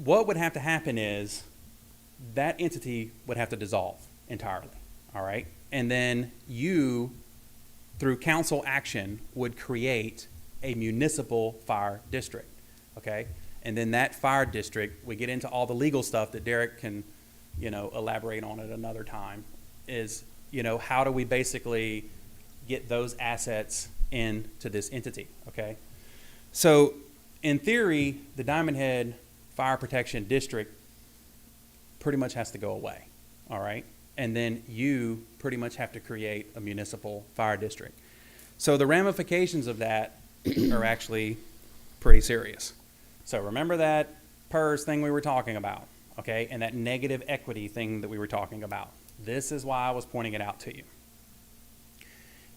what would have to happen is that entity would have to dissolve entirely. All right. And then you, through council action, would create a municipal fire district. Okay. And then that fire district, we get into all the legal stuff that Derek can, elaborate on at another time, is, how do we basically get those assets into this entity, okay? So in theory, the Diamondhead Fire Protection District pretty much has to go away, all right? And then you pretty much have to create a municipal fire district. So the ramifications of that are actually pretty serious. So remember that PERS thing we were talking about, okay? And that negative equity thing that we were talking about. This is why I was pointing it out to you.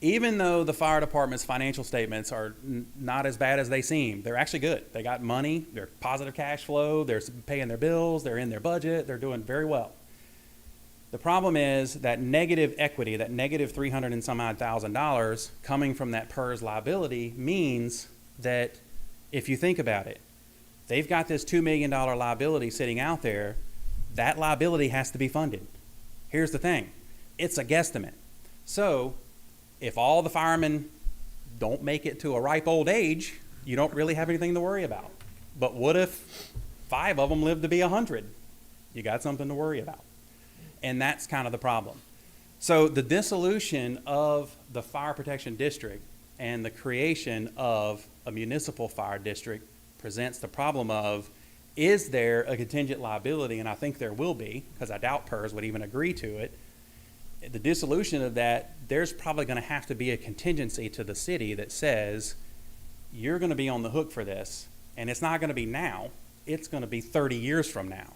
Even though the fire department's financial statements are not as bad as they seem, they're actually good. They got money, they're positive cash flow, they're paying their bills, they're in their budget, they're doing very well. The problem is that negative equity, that negative $300 and some odd thousand coming from that PERS liability means that if you think about it, they've got this $2 million liability sitting out there. That liability has to be funded. Here's the thing. It's a guesstimate. So if all the firemen don't make it to a ripe old age, you don't really have anything to worry about. But what if 5 of them live to be 100? You got something to worry about. And that's kind of the problem. So the dissolution of the fire protection district And the creation of a municipal fire district presents the problem of, is there a contingent liability? And I think there will be, because I doubt PERS would even agree to it. The dissolution of that, there's probably going to have to be a contingency to the city that says, you're going to be on the hook for this, and it's not going to be now, it's going to be 30 years from now,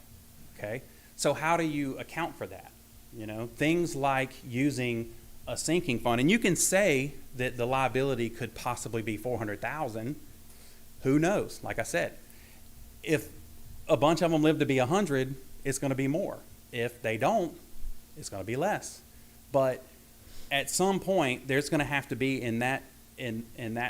okay? So how do you account for that? You know, things like using a sinking fund, and you can say that the liability could possibly be 400,000. Who knows? Like I said, if a bunch of them live to be 100, it's going to be more. If they don't, it's going to be less. But at some point, there's going to have to be in that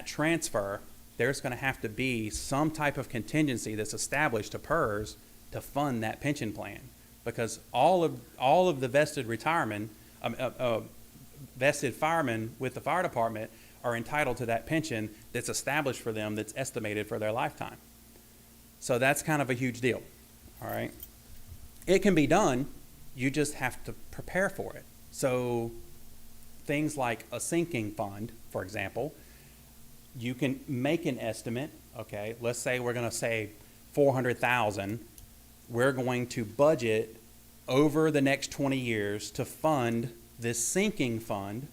transfer, there's going to have to be some type of contingency that's established to PERS to fund that pension plan, because all of the vested vested firemen with the fire department are entitled to that pension that's established for them, that's estimated for their lifetime. So that's kind of a huge deal, all right? It can be done, you just have to prepare for it. So things like a sinking fund, for example, you can make an estimate, okay? Let's say we're gonna say 400,000. We're going to budget over the next 20 years to fund this sinking fund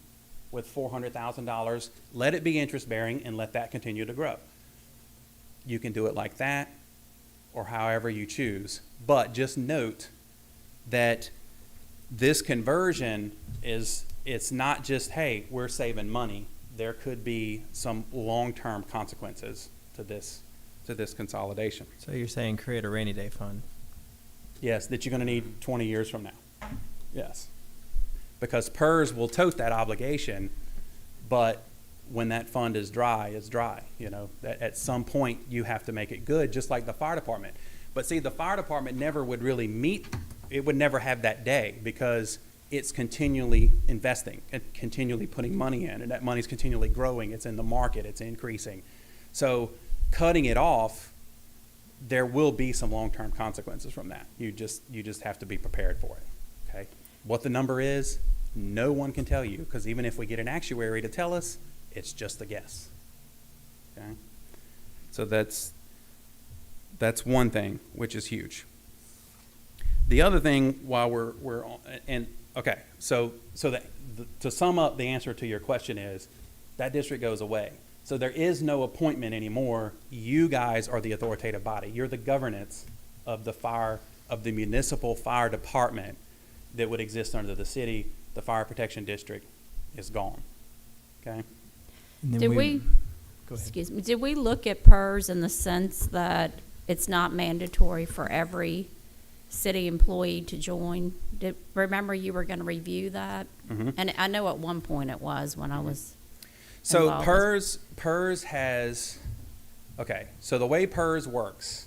with $400,000, let it be interest bearing and let that continue to grow. You can do it like that or however you choose, but just note that this conversion it's not just, hey, we're saving money. There could be some long-term consequences to this consolidation. So you're saying create a rainy day fund? Yes, that you're going to need 20 years from now. Yes. Because PERS will tote that obligation, but when that fund is dry, it's dry. You know, at some point you have to make it good, just like the fire department. But see, the fire department never would really it would never have that day, because it's continually investing and continually putting money in, and that money's continually growing. It's in the market, it's increasing. So cutting it off, there will be some long-term consequences from that. You just have to be prepared for it, okay? What the number is, no one can tell you, because even if we get an actuary to tell us, it's just a guess, okay? So that's one thing, which is huge. The other thing, while we're on, and okay, so that to sum up, the answer to your question is that district goes away. So there is no appointment anymore. You guys are the authoritative body. You're the governance of the municipal fire department that would exist under the city. The fire protection district is gone. Okay. And then Did Go ahead. excuse me, did we look at PERS in the sense that it's not mandatory for every city employee to join? Remember you were going to review that? Mm-hmm. And I know at one point it was when I was So involved. PERS has, okay, so the way PERS works,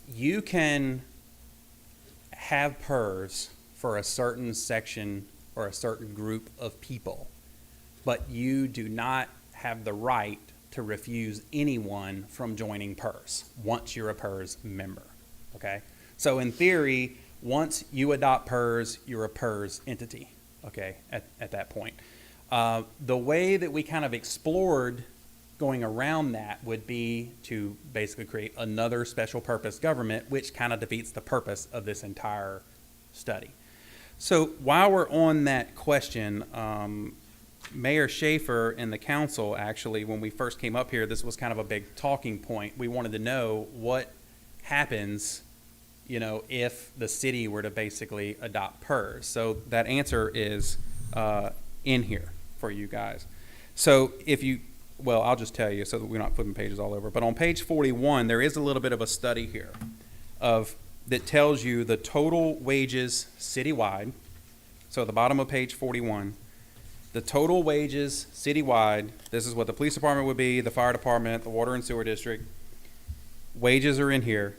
you can have PERS for a certain section or a certain group of people, but you do not have the right to refuse anyone from joining PERS once you're a PERS member, okay? So in theory, once you adopt PERS, you're a PERS entity, okay, at that point. The way that we kind of explored going around that would be to basically create another special purpose government, which kind of defeats the purpose of this entire study. So while we're on that question, Mayor Schaefer and the council, actually, when we first came up here, this was kind of a big talking point. We wanted to know what happens, you know, if the city were to basically adopt PERS. So that answer is in here for you guys. So well, I'll just tell you so that we're not flipping pages all over. But on page 41, there is a little bit of a study here that tells you the total wages citywide. So at the bottom of page 41, the total wages citywide, this is what the police department would be, the fire department, the water and sewer district. Wages are in here.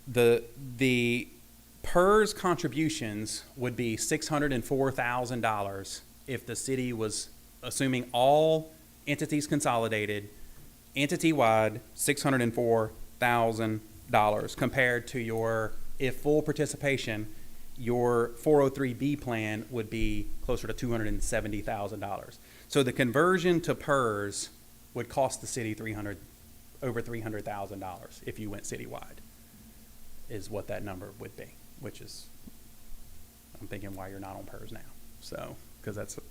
The PERS contributions would be $604,000 if the city was assuming all entities consolidated, entity-wide, $604,000 compared to if full participation, your 403B plan would be closer to $270,000. So the conversion to PERS would cost the city over $300,000 if you went citywide, is what that number would be, which is, I'm thinking why you're not on PERS now. So, because that's a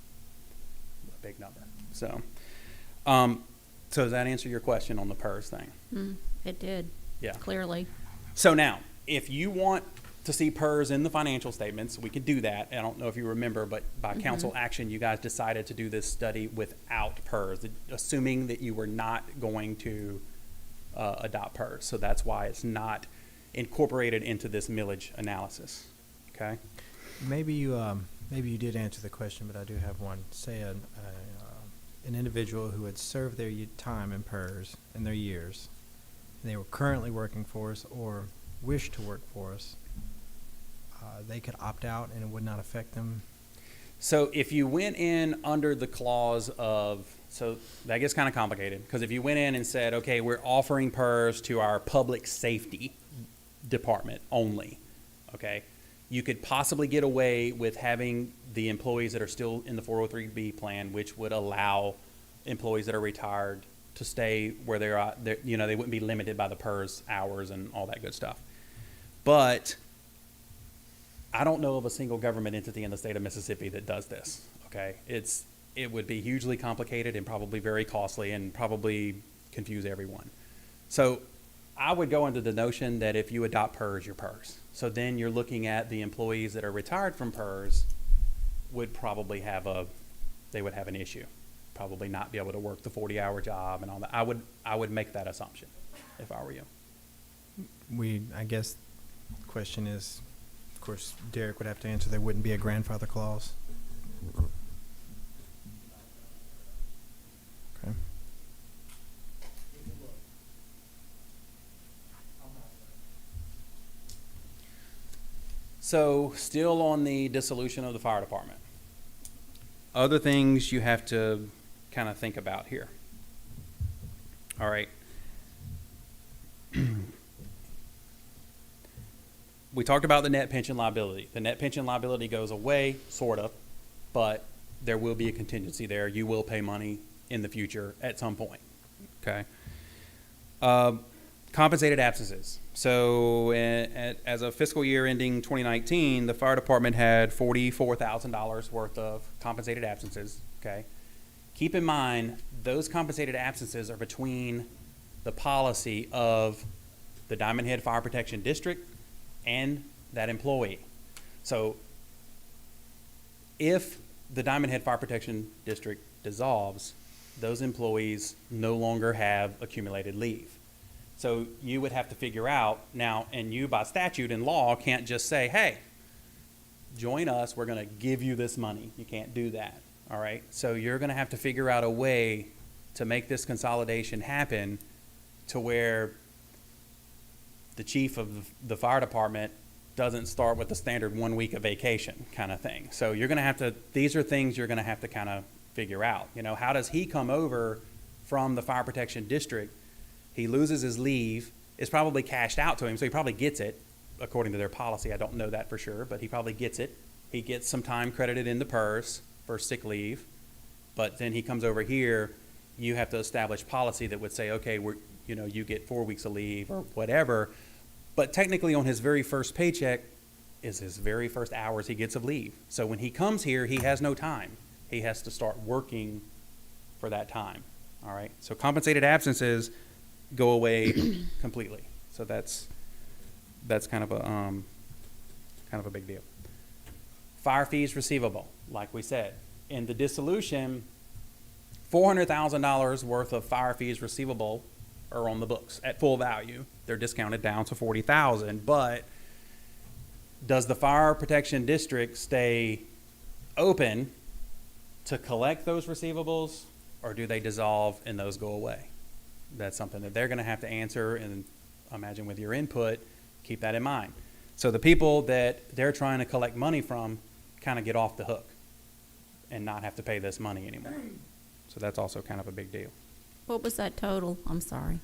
big number. So, so does that answer your question on the PERS thing? It did, Yeah. clearly. So now, if you want to see PERS in the financial statements, we could do that. I don't know if you remember, but by council action, you guys decided to do this study without PERS, assuming that you were not going to adopt PERS. So that's why it's not incorporated into this millage analysis. Okay? Maybe you did answer the question, but I do have one. Say an individual who had served their time in PERS in their years, and they were currently working for us or wish to work for us, they could opt out and it would not affect them. So if you went in under the clause of, so that gets kind of complicated, because if you went in and said, okay, we're offering PERS to our public safety department only, okay, you could possibly get away with having the employees that are still in the 403B plan, which would allow employees that are retired to stay where they're at. You know, they wouldn't be limited by the PERS hours and all that good stuff. But I don't know of a single government entity in the state of Mississippi that does this, okay? It would be hugely complicated and probably very costly and probably confuse everyone. So I would go under the notion that if you adopt PERS, you're PERS. So then you're looking at the employees that are retired from PERS would probably have an issue, probably not be able to work the 40-hour job and all that. I would make that assumption if I were you. I guess the question is, of course, Derek would have to answer, there wouldn't be a grandfather clause. Okay. So still on the dissolution of the fire department. Other things you have to kind of think about here. All right. We talked about the net pension liability. The net pension liability goes away, sort of, but there will be a contingency there. You will pay money in the future at some point, okay? Compensated absences. So as of fiscal year ending 2019, the fire department had $44,000 worth of compensated absences, okay? Keep in mind, those compensated absences are between the policy of the Diamondhead Fire Protection District and that employee. So if the Diamondhead Fire Protection District dissolves, those employees no longer have accumulated leave. So you would have to figure out now, and you by statute and law can't just say, hey, join us, we're gonna give you this money. You can't do that, all right? So you're gonna have to figure out a way to make this consolidation happen to where the chief of the fire department doesn't start with the standard 1 week of vacation kind of thing. So you're going to have to, these are things you're going to have to kind of figure out. You know, how does he come over from the fire protection district? He loses his leave. It's probably cashed out to him, so he probably gets it according to their policy. I don't know that for sure, but he probably gets it. He gets some time credited in the PERS for sick leave, but then he comes over here. You have to establish policy that would say, okay, you get 4 weeks of leave or whatever. But technically on his very first paycheck is his very first hours he gets of leave. So when he comes here, he has no time. He has to start working for that time. All right. So compensated absences go away completely. So that's kind of a big deal. Fire fees receivable, like we said. In the dissolution, $400,000 worth of fire fees receivable are on the books at full value. They're discounted down to $40,000. But does the fire protection district stay open to collect those receivables, or do they dissolve and those go away? That's something that they're going to have to answer, and imagine with your input, keep that in mind. So the people that they're trying to collect money from kind of get off the hook and not have to pay this money anymore. So that's also kind of a big deal. What was that total? I'm sorry.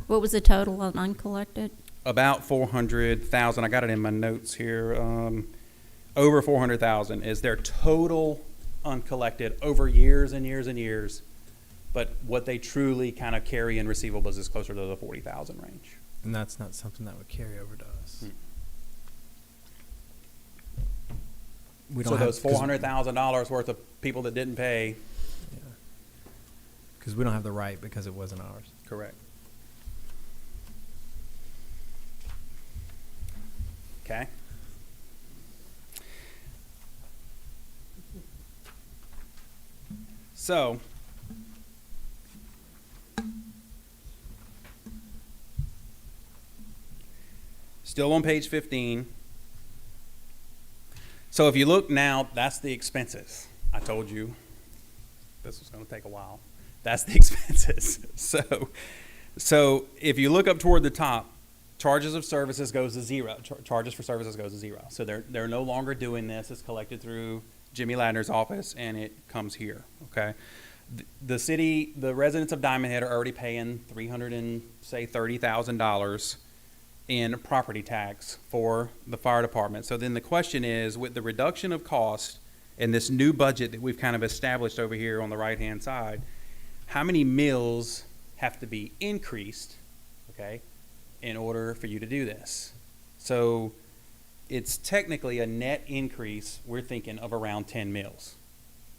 What was the total on uncollected? About 400,000. I got it in my notes here. Over 400,000 is their total uncollected over years and years and years. But what they truly kind of carry in receivables is closer to the 40,000 range. And that's not something that would carry over to us. Mm. We So don't have those $400,000 worth of people that didn't pay. because we don't have the right because it wasn't ours. Correct. Okay. So, still on page 15. So if you look now, that's the expenses. I told you this was going to take a while. That's the expenses. So if you look up toward the top, charges of services goes to zero. Charges for services goes to zero. So they're no longer doing this. It's collected through Jimmy Ladner's office, and it comes here. Okay. The city, the residents of Diamondhead are already paying $30,000 in property tax for the fire department. So then the question is, with the reduction of cost and this new budget that we've kind of established over here on the right-hand side, how many mills have to be increased, okay, in order for you to do this? So it's technically a net increase, we're thinking, of around 10 mills.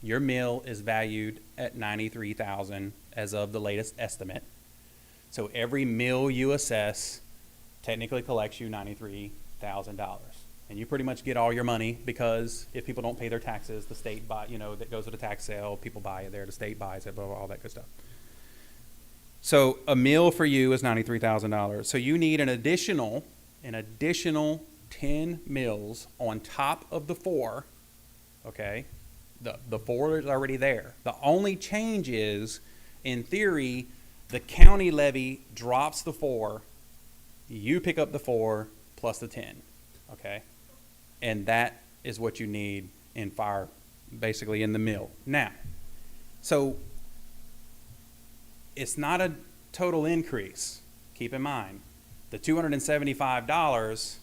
Your mill is valued at $93,000 as of the latest estimate. So every mill you assess technically collects you $93,000. And you pretty much get all your money, because if people don't pay their taxes, the state buy, that goes to the tax sale, people buy it there, the state buys it, blah, blah, all that good stuff. So a mill for you is $93,000. So you need an additional 10 mills on top of the 4, okay? The 4 is already there. The only change is, in theory, the county levy drops the 4, you pick up the 4 plus the 10, okay? And that is what you need in fire, basically in the mill. Now, so it's not a total increase. Keep in mind, the $275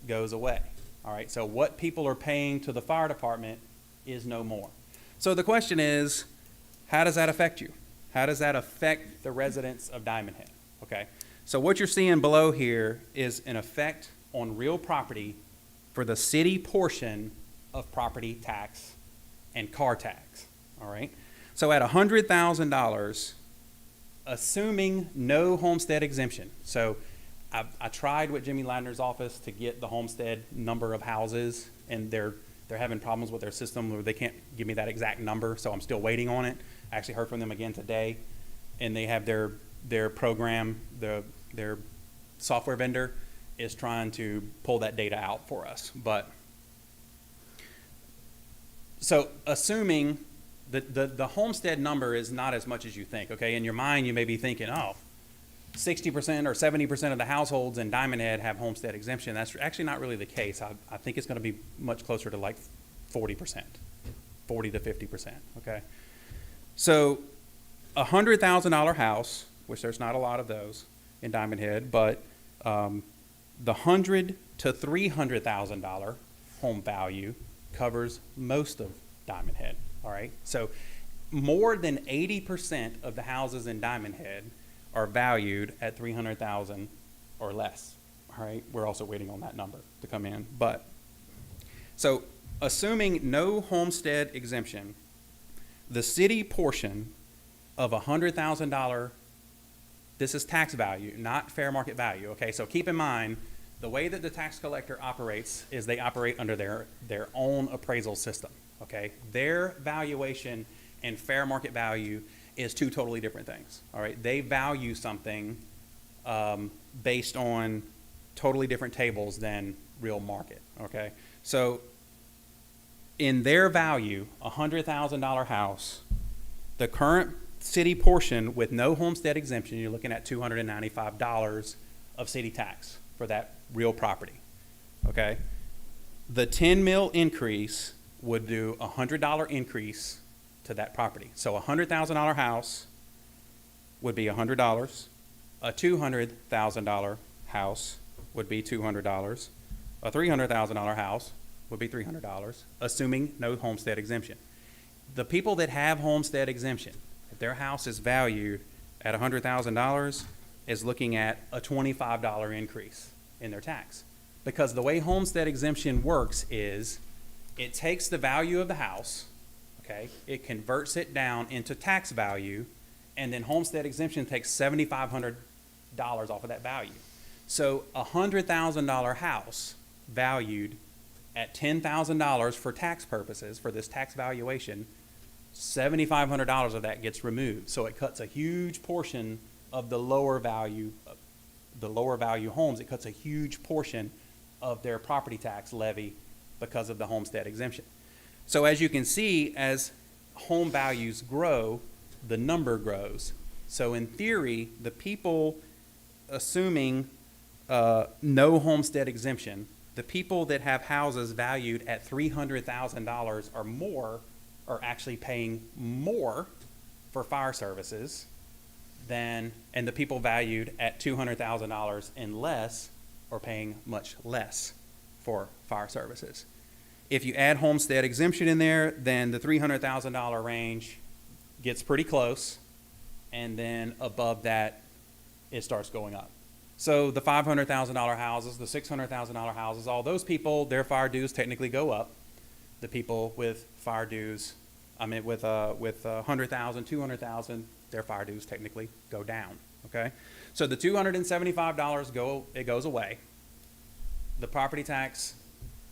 goes away, all right? So what people are paying to the fire department is no more. So the question is, how does that affect you? How does that affect the residents of Diamondhead? Okay, so what you're seeing below here is an effect on real property for the city portion of property tax and car tax, all right? So at $100,000, assuming no homestead exemption. So I tried with Jimmy Ladner's office to get the homestead number of houses, and they're having problems with their system where they can't give me that exact number, so I'm still waiting on it. I actually heard from them again today, and they have their program, their software vendor is trying to pull that data out for us. But so assuming the homestead number is not as much as you think, okay? In your mind, you may be thinking, 60% or 70% of the households in Diamondhead have homestead exemption. That's actually not really the case. I think it's going to be much closer to like 40%, 40 to 50%, okay? So a $100,000 house, which there's not a lot of those in Diamondhead, but the $100,000 to $300,000 home value covers most of Diamondhead, all right? So more than 80% of the houses in Diamondhead are valued at $300,000 or less, all right? We're also waiting on that number to come in. But so assuming no homestead exemption, the city portion of $100,000, this is tax value, not fair market value, okay? So keep in mind, the way that the tax collector operates is they operate under their own appraisal system, okay? Their valuation and fair market value is two totally different things, all right? They value something based on totally different tables than real market, okay? So in their value, a $100,000 house, the current city portion with no homestead exemption, you're looking at $295 of city tax for that real property, okay? The 10 mil increase would do a $100 increase to that property. So a $100,000 house would be $100. A $200,000 house would be $200. A $300,000 house would be $300, assuming no homestead exemption. The people that have homestead exemption, if their house is valued at $100,000, is looking at a $25 increase in their tax. Because the way homestead exemption works is it takes the value of the house, okay, it converts it down into tax value, and then homestead exemption takes $7,500 off of that value. So a $100,000 house valued at $10,000 for tax purposes, for this tax valuation, $7,500 of that gets removed. So it cuts a huge portion of the lower value homes. It cuts a huge portion of their property tax levy because of the homestead exemption. So as you can see, as home values grow, the number grows. So in theory, the people assuming no homestead exemption, the people that have houses valued at $300,000 or more are actually paying more for fire services and the people valued at $200,000 and less are paying much less for fire services. If you add homestead exemption in there, then the $300,000 range gets pretty close, and then above that, it starts going up. So the $500,000 houses, the $600,000 houses, all those people, their fire dues technically go up. The people with fire dues, with $100,000, $200,000, their fire dues technically go down. Okay, so the $275 goes away. The property tax,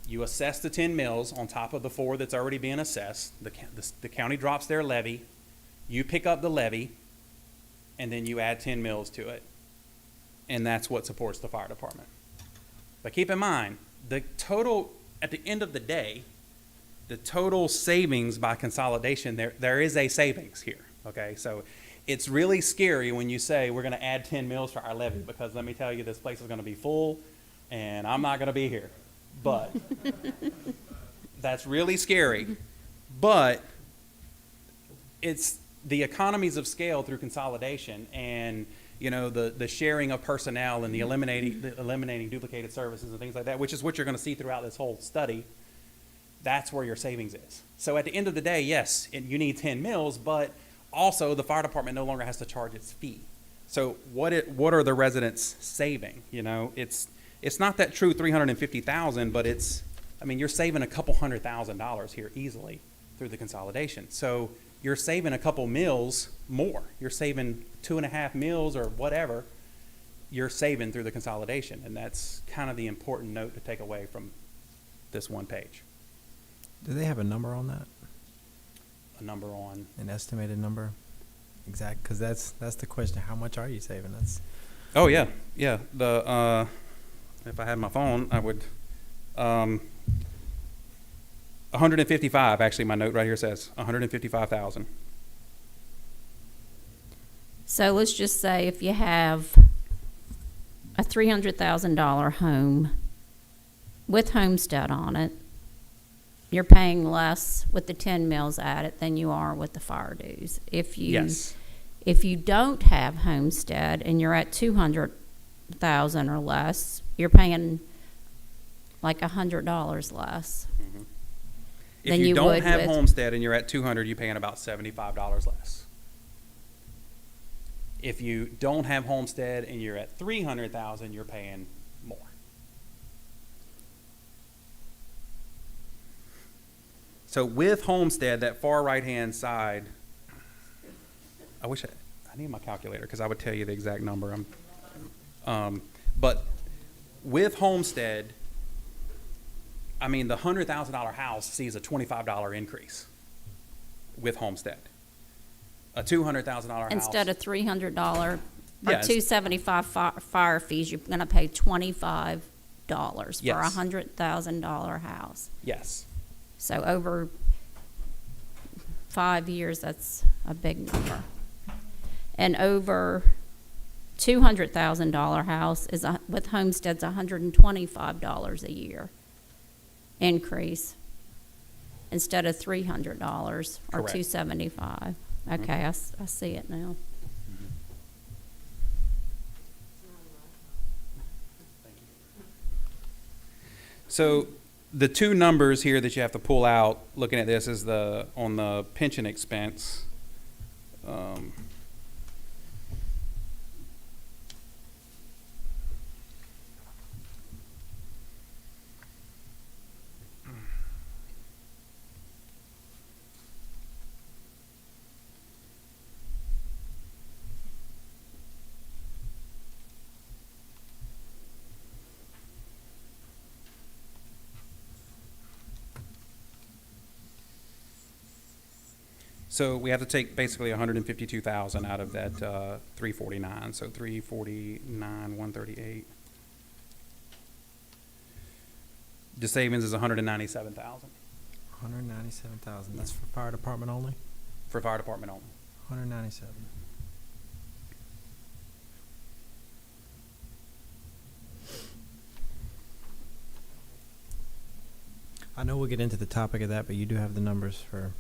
you assess the 10 mills on top of the 4 that's already being assessed. The county drops their levy. You pick up the levy, and then you add 10 mills to it. And that's what supports the fire department. But keep in mind, the total, at the end of the day, the total savings by consolidation, there is a savings here, okay? So it's really scary when you say we're gonna add 10 mills for our levy, because let me tell you, this place is gonna be full, and I'm not gonna be here. But that's really scary. But it's the economies of scale through consolidation and the sharing of personnel and the eliminating duplicated services and things like that, which is what you're going to see throughout this whole study. That's where your savings is. So at the end of the day, yes, you need 10 mills, but also the fire department no longer has to charge its fee. So what are the residents saving? It's not that true $350,000, but you're saving a couple $100,000 here easily through the consolidation. So you're saving a couple mills more. You're saving 2.5 mills or whatever you're saving through the consolidation. And that's kind of the important note to take away from this one page. Do they have a number on that? A number on? An estimated number? Exact, because that's the question. How much are you saving? That's. Oh yeah. If I had my phone, I would. 155, actually, my note right here says 155,000. So let's just say if you have a $300,000 home with homestead on it, you're paying less with the 10 mills added than you are with the fire dues. If you don't have homestead and you're at 200,000 or less, you're paying like $100 less. Mm-hmm. If than you don't would have with homestead and you're at 200, you're paying about $75 less. If you don't have homestead and you're at 300,000, you're paying more. So with homestead, that far right-hand side, I wish I need my calculator because I would tell you the exact number. But with homestead, the $100,000 house sees a $25 increase with homestead. A $200,000 house. Instead of $300 or Yes. $275 fire fees, you're going to pay $25 for a Yes. $100,000 house. Yes. So over 5 years, that's a big number. And over $200,000 house is with homesteads $125 a year increase instead of $300 or Correct. $275. Okay, I see it now. So the two numbers here that you have to pull out, looking at this, is on the pension expense. So we have to take basically 152,000 out of that 349. So 349, 138. The savings is 197,000 197,000. That's for fire department only? for fire department only. 197. I know we'll get into the topic of that, but you do have the numbers for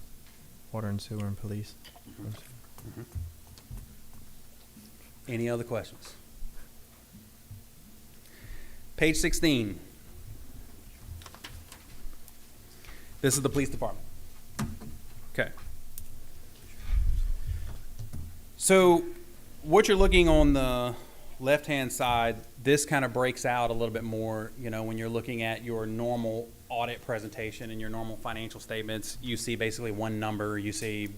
water and sewer and police. Any other questions? Page 16. This is the police department. Okay. So what you're looking on the left-hand side, this kind of breaks out a little bit more, when you're looking at your normal audit presentation and your normal financial statements, you see basically one number. You see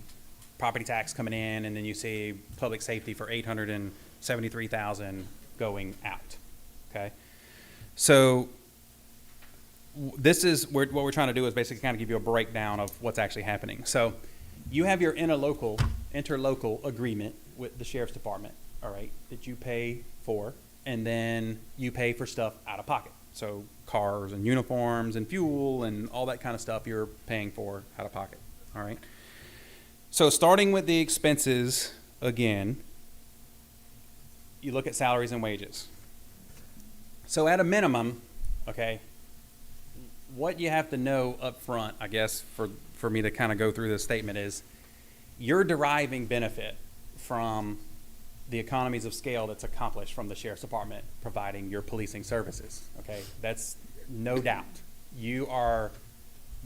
property tax coming in, and then you see public safety for $873,000 going out. Okay. So this is what we're trying to do is basically kind of give you a breakdown of what's actually happening. So you have your interlocal agreement with the sheriff's department, all right, that you pay for, and then you pay for stuff out of pocket. So cars and uniforms and fuel and all that kind of stuff you're paying for out of pocket, all right? So starting with the expenses, again, you look at salaries and wages. So at a minimum, okay, what you have to know up front, I guess, for me to kind of go through this statement is you're deriving benefit from the economies of scale that's accomplished from the sheriff's department providing your policing services, okay? That's no doubt. You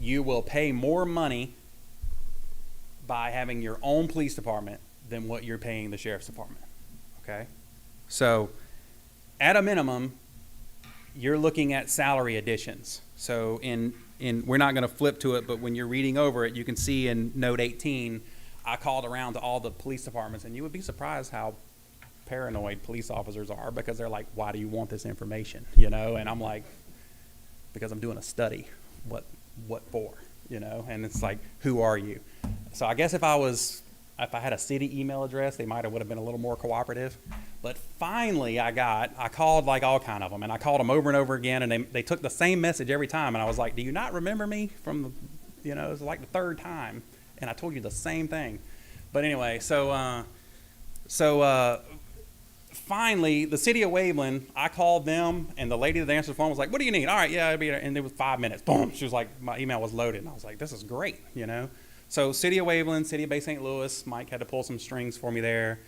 will pay more money by having your own police department than what you're paying the sheriff's department, okay? So at a minimum, you're looking at salary additions. So in we're not going to flip to it, but when you're reading over it, you can see in note 18, I called around to all the police departments, and you would be surprised how paranoid police officers are, because they're like, why do you want this information? And I'm like, because I'm doing a study. What for? And it's like, who are you? So I guess if I had a city email address, they would have been a little more cooperative. But finally I called like all kind of them, and I called them over and over again, and they took the same message every time. And I was like, do you not remember me from it was like the third time, and I told you the same thing. But anyway, so finally, the city of Waveland, I called them, and the lady that answered the phone was like, what do you need? All right, yeah, it'll be there. And it was 5 minutes. Boom. She was like, my email was loaded. And I was like, this is great, So city of Waveland, city of Bay St. Louis, Mike had to pull some strings for me there.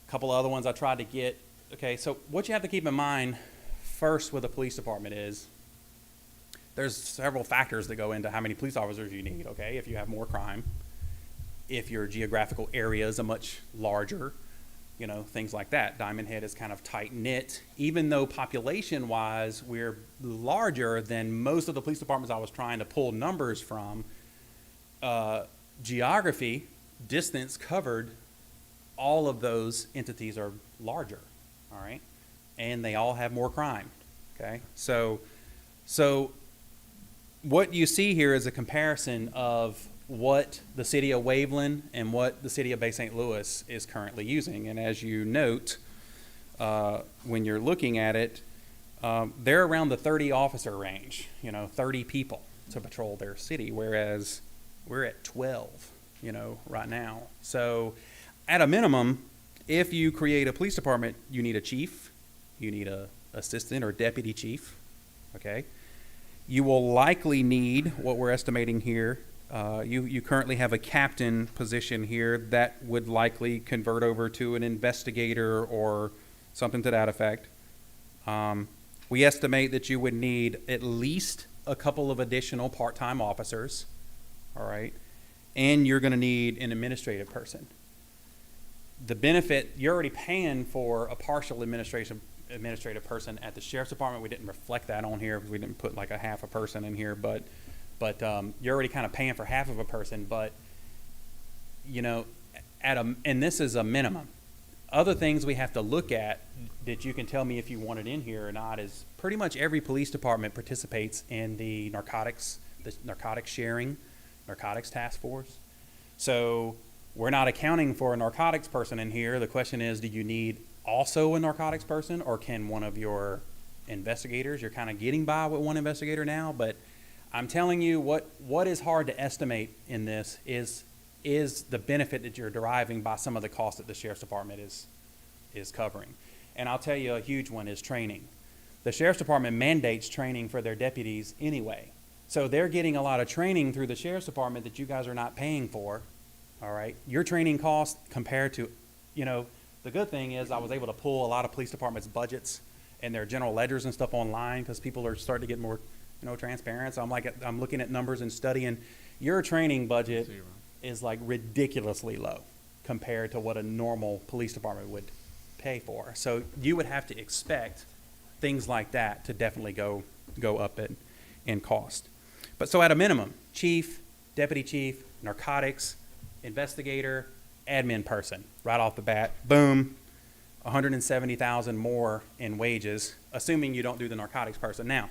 A couple of other ones I tried to get. Okay, so what you have to keep in mind first with the police department is there's several factors that go into how many police officers you need, okay? If you have more crime, if your geographical areas are much larger, things like that. Diamondhead is kind of tight-knit. Even though population-wise we're larger than most of the police departments I was trying to pull numbers from, geography, distance covered, all of those entities are larger, all right? And they all have more crime, okay? So what you see here is a comparison of what the city of Waveland and what the city of Bay St. Louis is currently using. And as you note, when you're looking at it, they're around the 30 officer range, 30 people to patrol their city, whereas we're at 12, right now. So at a minimum, if you create a police department, you need a chief, you need a assistant or deputy chief, okay? You will likely need, what we're estimating here, you currently have a captain position here that would likely convert over to an investigator or something to that effect. We estimate that you would need at least a couple of additional part-time officers, all right? And you're gonna need an administrative person. The benefit, you're already paying for a partial administrative person at the sheriff's department. We didn't reflect that on here because we didn't put like a half a person in here, but you're already kind of paying for half of a person, but you know, and this is a minimum. Other things we have to look at that you can tell me if you want it in here or not is pretty much every police department participates in the narcotics sharing, narcotics task force. So we're not accounting for a narcotics person in here. The question is, do you need also a narcotics person, or can one of your investigators, you're kind of getting by with one investigator now, but I'm telling you what is hard to estimate in this is the benefit that you're deriving by some of the costs that the sheriff's department is covering. And I'll tell you a huge one is training. The sheriff's department mandates training for their deputies anyway. So they're getting a lot of training through the sheriff's department that you guys are not paying for. All right, your training cost compared to, you know, the good thing is I was able to pull a lot of police departments' budgets and their general ledgers and stuff online because people are starting to get more, you know, transparent. So I'm looking at numbers and studying. Your training budget is like ridiculously low compared to what a normal police department would pay for. So you would have to expect things like that to definitely go up in cost. But so at a minimum, chief, deputy chief, narcotics, investigator, admin person, right off the bat, boom, $170,000 more in wages, assuming you don't do the narcotics person. Now,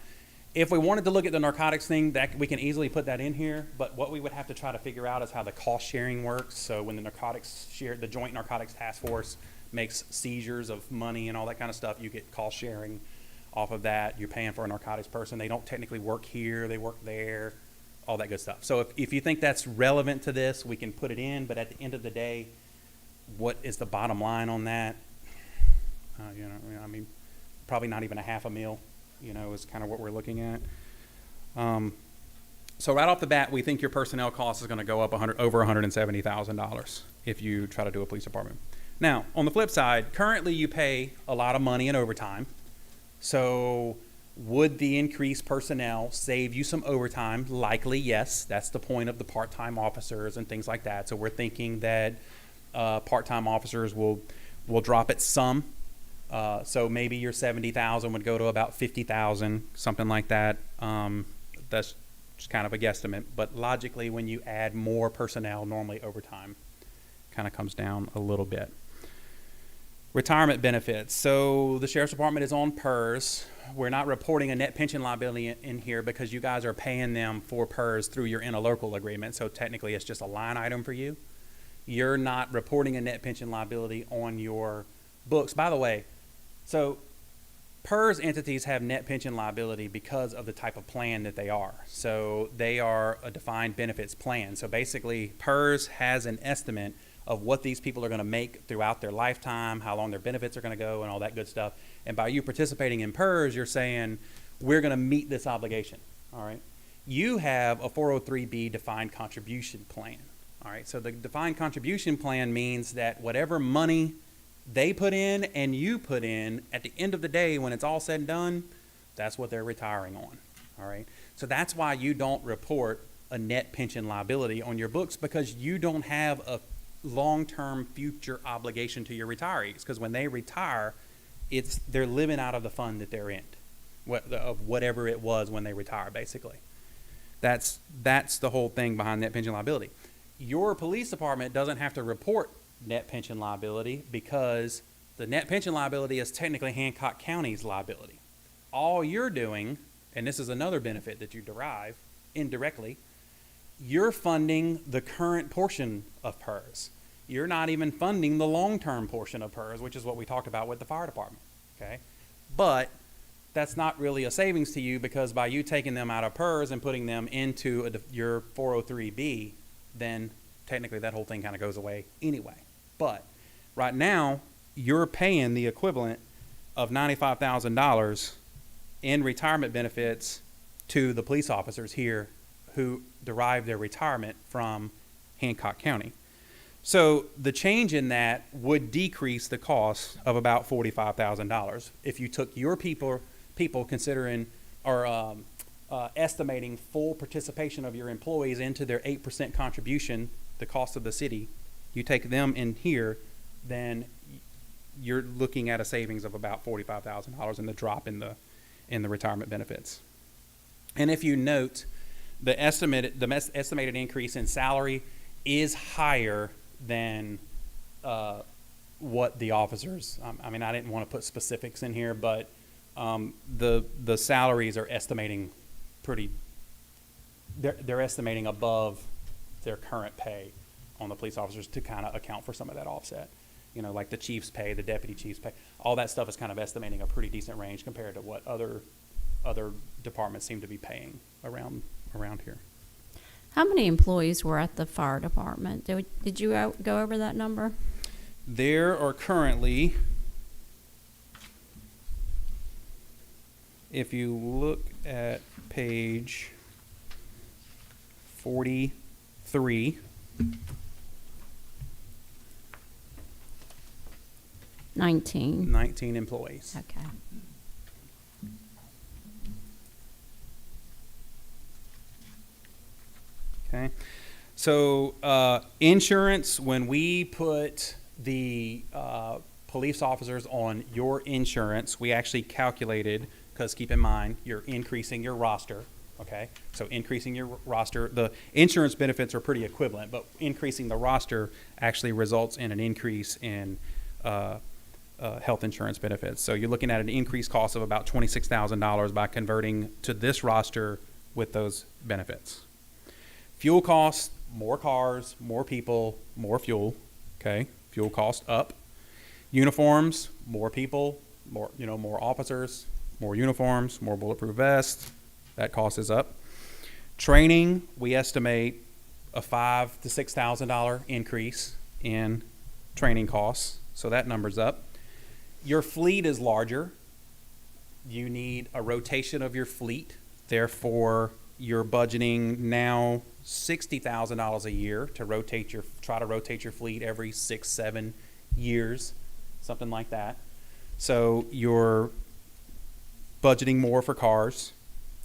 if we wanted to look at the narcotics thing, that we can easily put that in here, but what we would have to try to figure out is how the cost sharing works. So when the Joint Narcotics Task Force makes seizures of money and all that kind of stuff, you get cost sharing off of that. You're paying for a narcotics person. They don't technically work here, they work there, all that good stuff. So if you think that's relevant to this, we can put it in, but at the end of the day, what is the bottom line on that? I mean, probably not even a half a meal, is kind of what we're looking at. So right off the bat, we think your personnel cost is going to go up over $170,000 if you try to do a police department. Now, on the flip side, currently you pay a lot of money in overtime. So would the increased personnel save you some overtime? Likely, yes. That's the point of the part-time officers and things like that. So we're thinking that part-time officers will drop it some. So maybe your $70,000 would go to about $50,000, something like that. That's just kind of a guesstimate. But logically, when you add more personnel, normally overtime kind of comes down a little bit. Retirement benefits. So the Sheriff's Department is on PERS. We're not reporting a net pension liability in here because you guys are paying them for PERS through your interlocal agreement. So technically it's just a line item for you. You're not reporting a net pension liability on your books. By the way, so PERS entities have net pension liability because of the type of plan that they are. So they are a defined benefits plan. So basically PERS has an estimate of what these people are going to make throughout their lifetime, how long their benefits are going to go, and all that good stuff. And by you participating in PERS, you're saying, we're going to meet this obligation, all right? You have a 403B defined contribution plan, all right? So the defined contribution plan means that whatever money they put in and you put in, at the end of the day, when it's all said and done, that's what they're retiring on, all right? So that's why you don't report a net pension liability on your books, because you don't have a long-term future obligation to your retirees, because when they retire, they're living out of the fund that they're in, of whatever it was when they retire, basically. That's the whole thing behind net pension liability. Your police department doesn't have to report net pension liability because the net pension liability is technically Hancock County's liability. All you're doing, and this is another benefit that you derive indirectly, you're funding the current portion of PERS. You're not even funding the long-term portion of PERS, which is what we talked about with the fire department, okay? But that's not really a savings to you, because by you taking them out of PERS and putting them into your 403B, then technically that whole thing kind of goes away anyway. But right now, you're paying the equivalent of $95,000 in retirement benefits to the police officers here who derive their retirement from Hancock County. So the change in that would decrease the cost of about $45,000 if you took your people considering, or estimating full participation of your employees into their 8% contribution, the cost of the city, you take them in here, then you're looking at a savings of about $45,000 in the drop in the retirement benefits. And if you note, the estimated increase in salary is higher than what the officers. I mean, I didn't want to put specifics in here, but the salaries are estimating pretty. They're estimating above their current pay on the police officers to kind of account for some of that offset. You know, like the chief's pay, the deputy chief's pay, all that stuff is kind of estimating a pretty decent range compared to what other departments seem to be paying around here. How many employees were at the fire department? Did you go over that number? There are currently, if you look at page 43, 19. 19 employees. Okay. Okay. So insurance, when we put the police officers on your insurance, we actually calculated, because keep in mind, you're increasing your roster. Okay. So increasing your roster, the insurance benefits are pretty equivalent, but increasing the roster actually results in an increase in health insurance benefits. So you're looking at an increased cost of about $26,000 by converting to this roster with those benefits. Fuel costs, more cars, more people, more fuel. Okay, fuel cost up. Uniforms, more people, more officers, more uniforms, more bulletproof vests. That cost is up. Training, we estimate a $5,000 to $6,000 increase in training costs. So that number's up. Your fleet is larger. You need a rotation of your fleet. Therefore, you're budgeting now $60,000 a year to try to rotate your fleet every 6-7 years, something like that. So you're budgeting more for cars.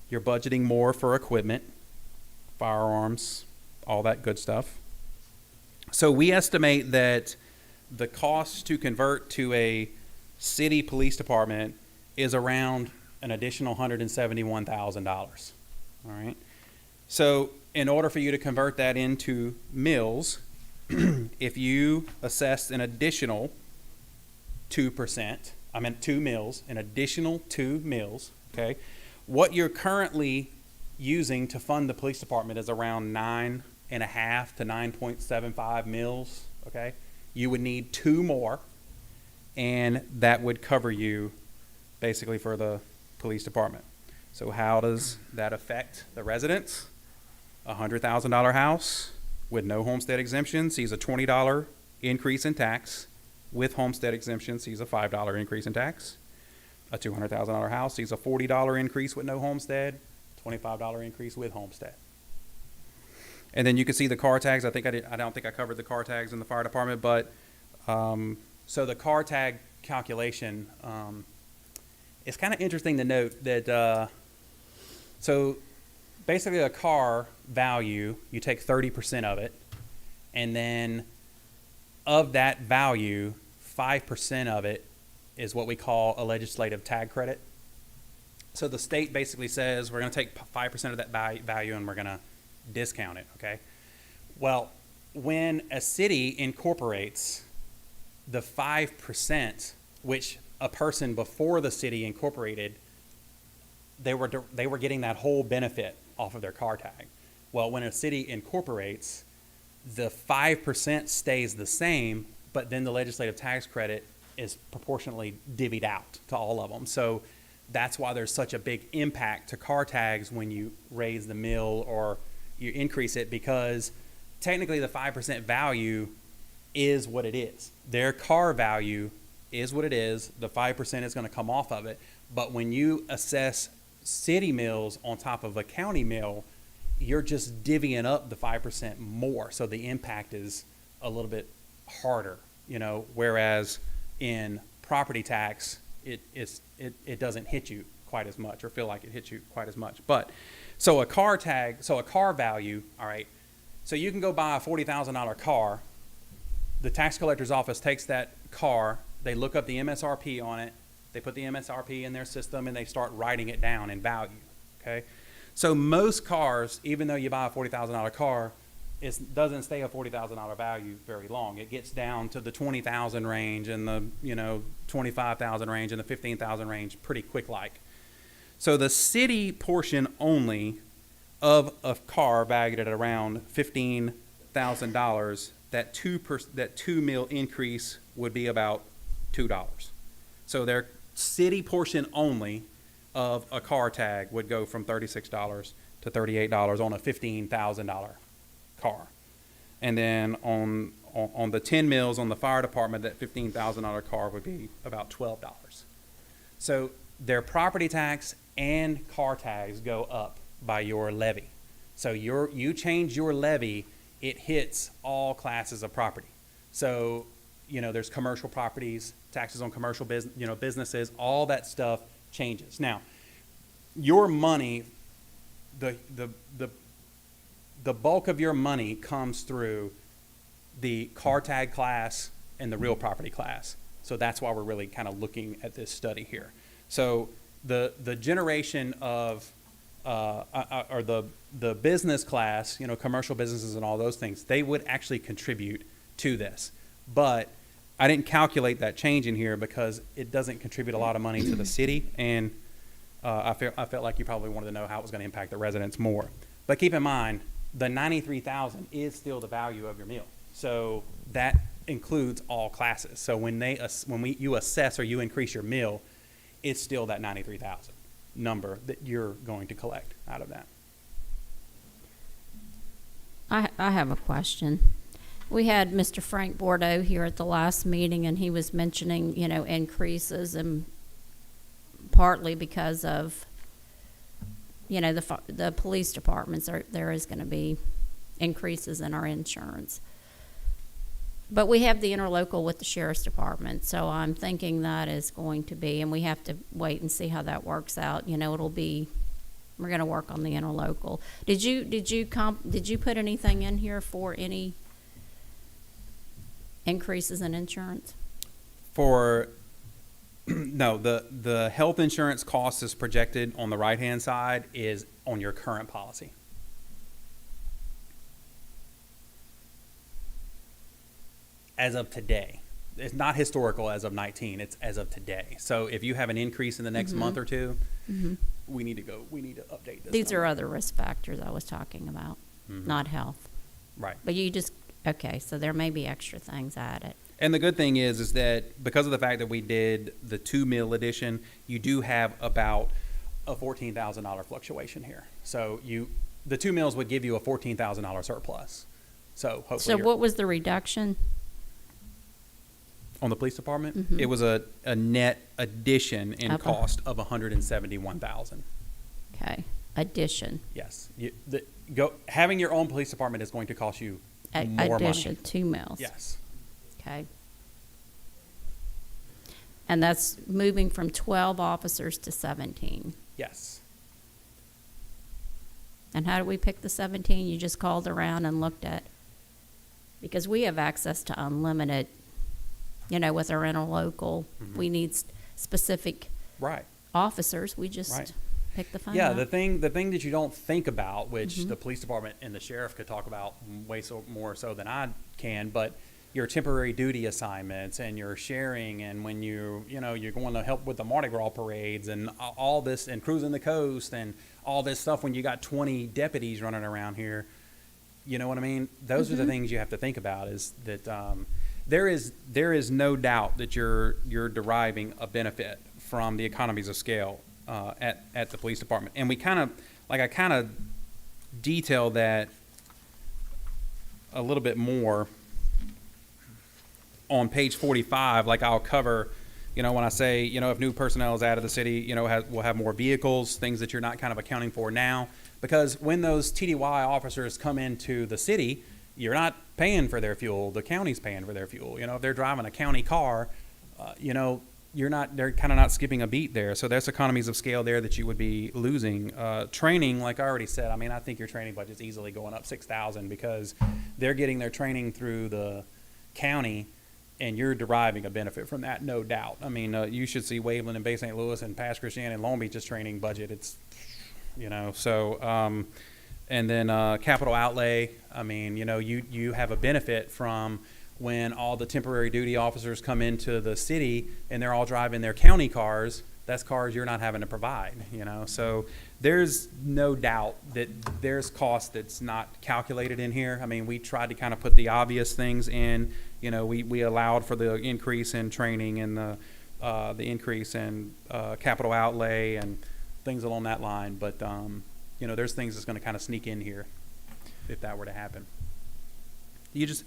You're budgeting more for equipment, firearms, all that good stuff. So we estimate that the cost to convert to a city police department is around an additional $171,000. All right. So in order for you to convert that into mills, if you assessed an additional 2%, 2 mills, an additional 2 mills, okay, what you're currently using to fund the police department is around 9.5 to 9.75 mills, okay? You would need 2 more, and that would cover you basically for the police department. So how does that affect the residents? A $100,000 house with no homestead exemption sees a $20 increase in tax. With homestead exemption sees a $5 increase in tax. A $200,000 house sees a $40 increase with no homestead, $25 increase with homestead. And then you can see the car tags. I don't think I covered the car tags in the fire department, but so the car tag calculation, it's kind of interesting to note that so basically a car value, you take 30% of it, and then of that value, 5% of it is what we call a legislative tag credit. So the state basically says we're going to take 5% of that value and we're going to discount it, okay? Well, when a city incorporates, the 5%, which a person before the city incorporated, they were getting that whole benefit off of their car tag. Well, when a city incorporates, the 5% stays the same, but then the legislative tax credit is proportionally divvied out to all of them. So that's why there's such a big impact to car tags when you raise the mill or you increase it, because technically the 5% value is what it is. Their car value is what it is. The 5% is going to come off of it. But when you assess city mills on top of a county mill, you're just divvying up the 5% more. So the impact is a little bit harder, whereas in property tax, it doesn't hit you quite as much or feel like it hits you quite as much. But so a car value, all right. So you can go buy a $40,000 car. The tax collector's office takes that car, they look up the MSRP on it, they put the MSRP in their system, and they start writing it down in value, okay? So most cars, even though you buy a $40,000 car, it doesn't stay a $40,000 value very long. It gets down to the 20,000 range and the 25,000 range and the 15,000 range pretty quick like. So the city portion only of a car valued at around $15,000, that 2 mil increase would be about $2. So their city portion only of a car tag would go from $36 to $38 on a $15,000 car. And then on the 10 mils on the fire department, that $15,000 car would be about $12. So their property tax and car tags go up by your levy. So you change your levy, it hits all classes of property. So, there's commercial properties, taxes on commercial businesses, all that stuff changes. Now, your money, the bulk of your money comes through the car tag class and the real property class. So that's why we're really kind of looking at this study here. So the generation of or the business class, commercial businesses and all those things, they would actually contribute to this. But I didn't calculate that change in here because it doesn't contribute a lot of money to the city, and I felt like you probably wanted to know how it was going to impact the residents more. But keep in mind, the $93,000 is still the value of your meal, so that includes all classes. So when you assess or you increase your meal, it's still that $93,000 number that you're going to collect out of that. I have a question. We had Mr. Frank Bordeaux here at the last meeting, and he was mentioning, increases, and partly because of, the police departments, there is going to be increases in our insurance. But we have the interlocal with the sheriff's department, so I'm thinking that is going to be, and we have to wait and see how that works out. We're going to work on the interlocal. Did you put anything in here for any increases in insurance? No, the health insurance cost is projected on the right-hand side is on your current policy. As of today. It's not historical as of 19, it's as of today. So if you have an increase in the next month or two, we need to update this. These are other risk factors I was talking about, not health. Right. But so there may be extra things added. And the good thing is that because of the fact that we did the 2 mil edition, you do have about a $14,000 fluctuation here. So the 2 mils would give you a $14,000 surplus. So hopefully. So what was the reduction? On the police department, it was a net addition in cost of $171,000. Okay, addition. Yes, having your own police department is going to cost you more addition, money. 2 mils. Yes. Okay. And that's moving from 12 officers to 17. Yes. And how did we pick the 17? You just called around and looked at, because we have access to unlimited, with our interlocal. We need specific officers. We just pick the phone up. The thing that you don't think about, which the police department and the sheriff could talk about more so than I can, but your temporary duty assignments and your sharing, and when you're going to help with the Mardi Gras parades and all this, and cruising the coast and all this stuff, when you got 20 deputies running around here, you know what I mean? Those are the things you have to think about, is that there is no doubt that you're deriving a benefit from the economies of scale at the police department. And I kind of detail that a little bit more on page 45. Like I'll cover, when I say, if new personnel is added to the city, we'll have more vehicles, things that you're not kind of accounting for now. Because when those TDY officers come into the city, you're not paying for their fuel. The county's paying for their fuel. If they're driving a county car, they're kind of not skipping a beat there. So there's economies of scale there that you would be losing. Training, like I already said, I mean, I think your training budget's easily going up 6,000 because they're getting their training through the county, and you're deriving a benefit from that, no doubt. I mean, you should see Waveland and Bay St. Louis and Pass Christian and Long Beach's training budget. It's, so, and then capital outlay. I mean, you have a benefit from when all the temporary duty officers come into the city and they're all driving their county cars. That's cars you're not having to provide, So there's no doubt that there's cost that's not calculated in here. I mean, we tried to kind of put the obvious things in. We allowed for the increase in training and the increase in capital outlay and things along that line. But, there's things that's going to kind of sneak in here if that were to happen. You just,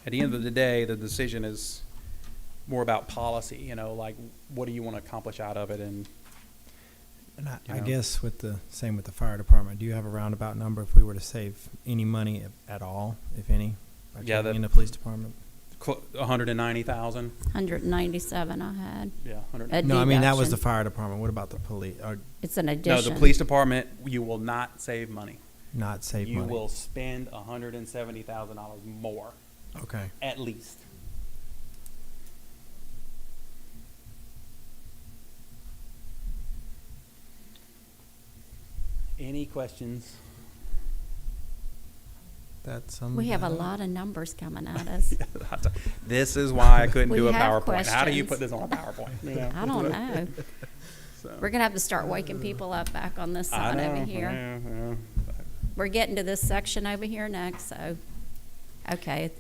at the end of the day, the decision is more about policy, like what do you want to accomplish out of it? And I guess same with the fire department, do you have a roundabout number if we were to save any money at all, if any, by Yeah, taking in the police department? 190,000. 197 I had. Yeah, 100. A No, I mean, that was deduction. the fire department. What about the police? Or It's an No, addition. the police department, you will not save money. not save You money? will spend $170,000 more, Okay. at least. Any questions? That's We have a lot of numbers coming at us. This is why I couldn't We do a have PowerPoint. How do you questions. put this on a PowerPoint? I don't know. So, We're gonna have to start waking people up back on this I side know, over here. yeah. We're getting to this section over here next, so, okay,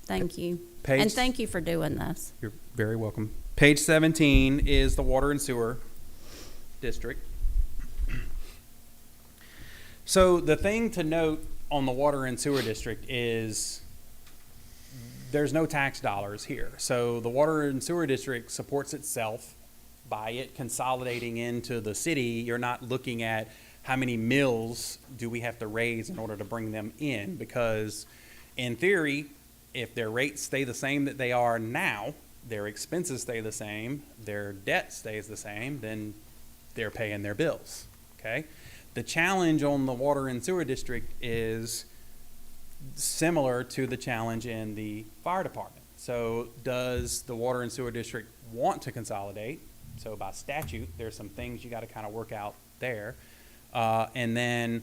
thank you. Page- And thank you for doing this. You're very welcome. Page 17 is the water and sewer district. So the thing to note on the water and sewer district is there's no tax dollars here. So the water and sewer district supports itself by it consolidating into the city. You're not looking at how many mills do we have to raise in order to bring them in, because in theory, if their rates stay the same that they are now, their expenses stay the same, their debt stays the same, then they're paying their bills, okay? The challenge on the water and sewer district is similar to the challenge in the fire department. So does the water and sewer district want to consolidate? So by statute, there's some things you got to kind of work out there. And then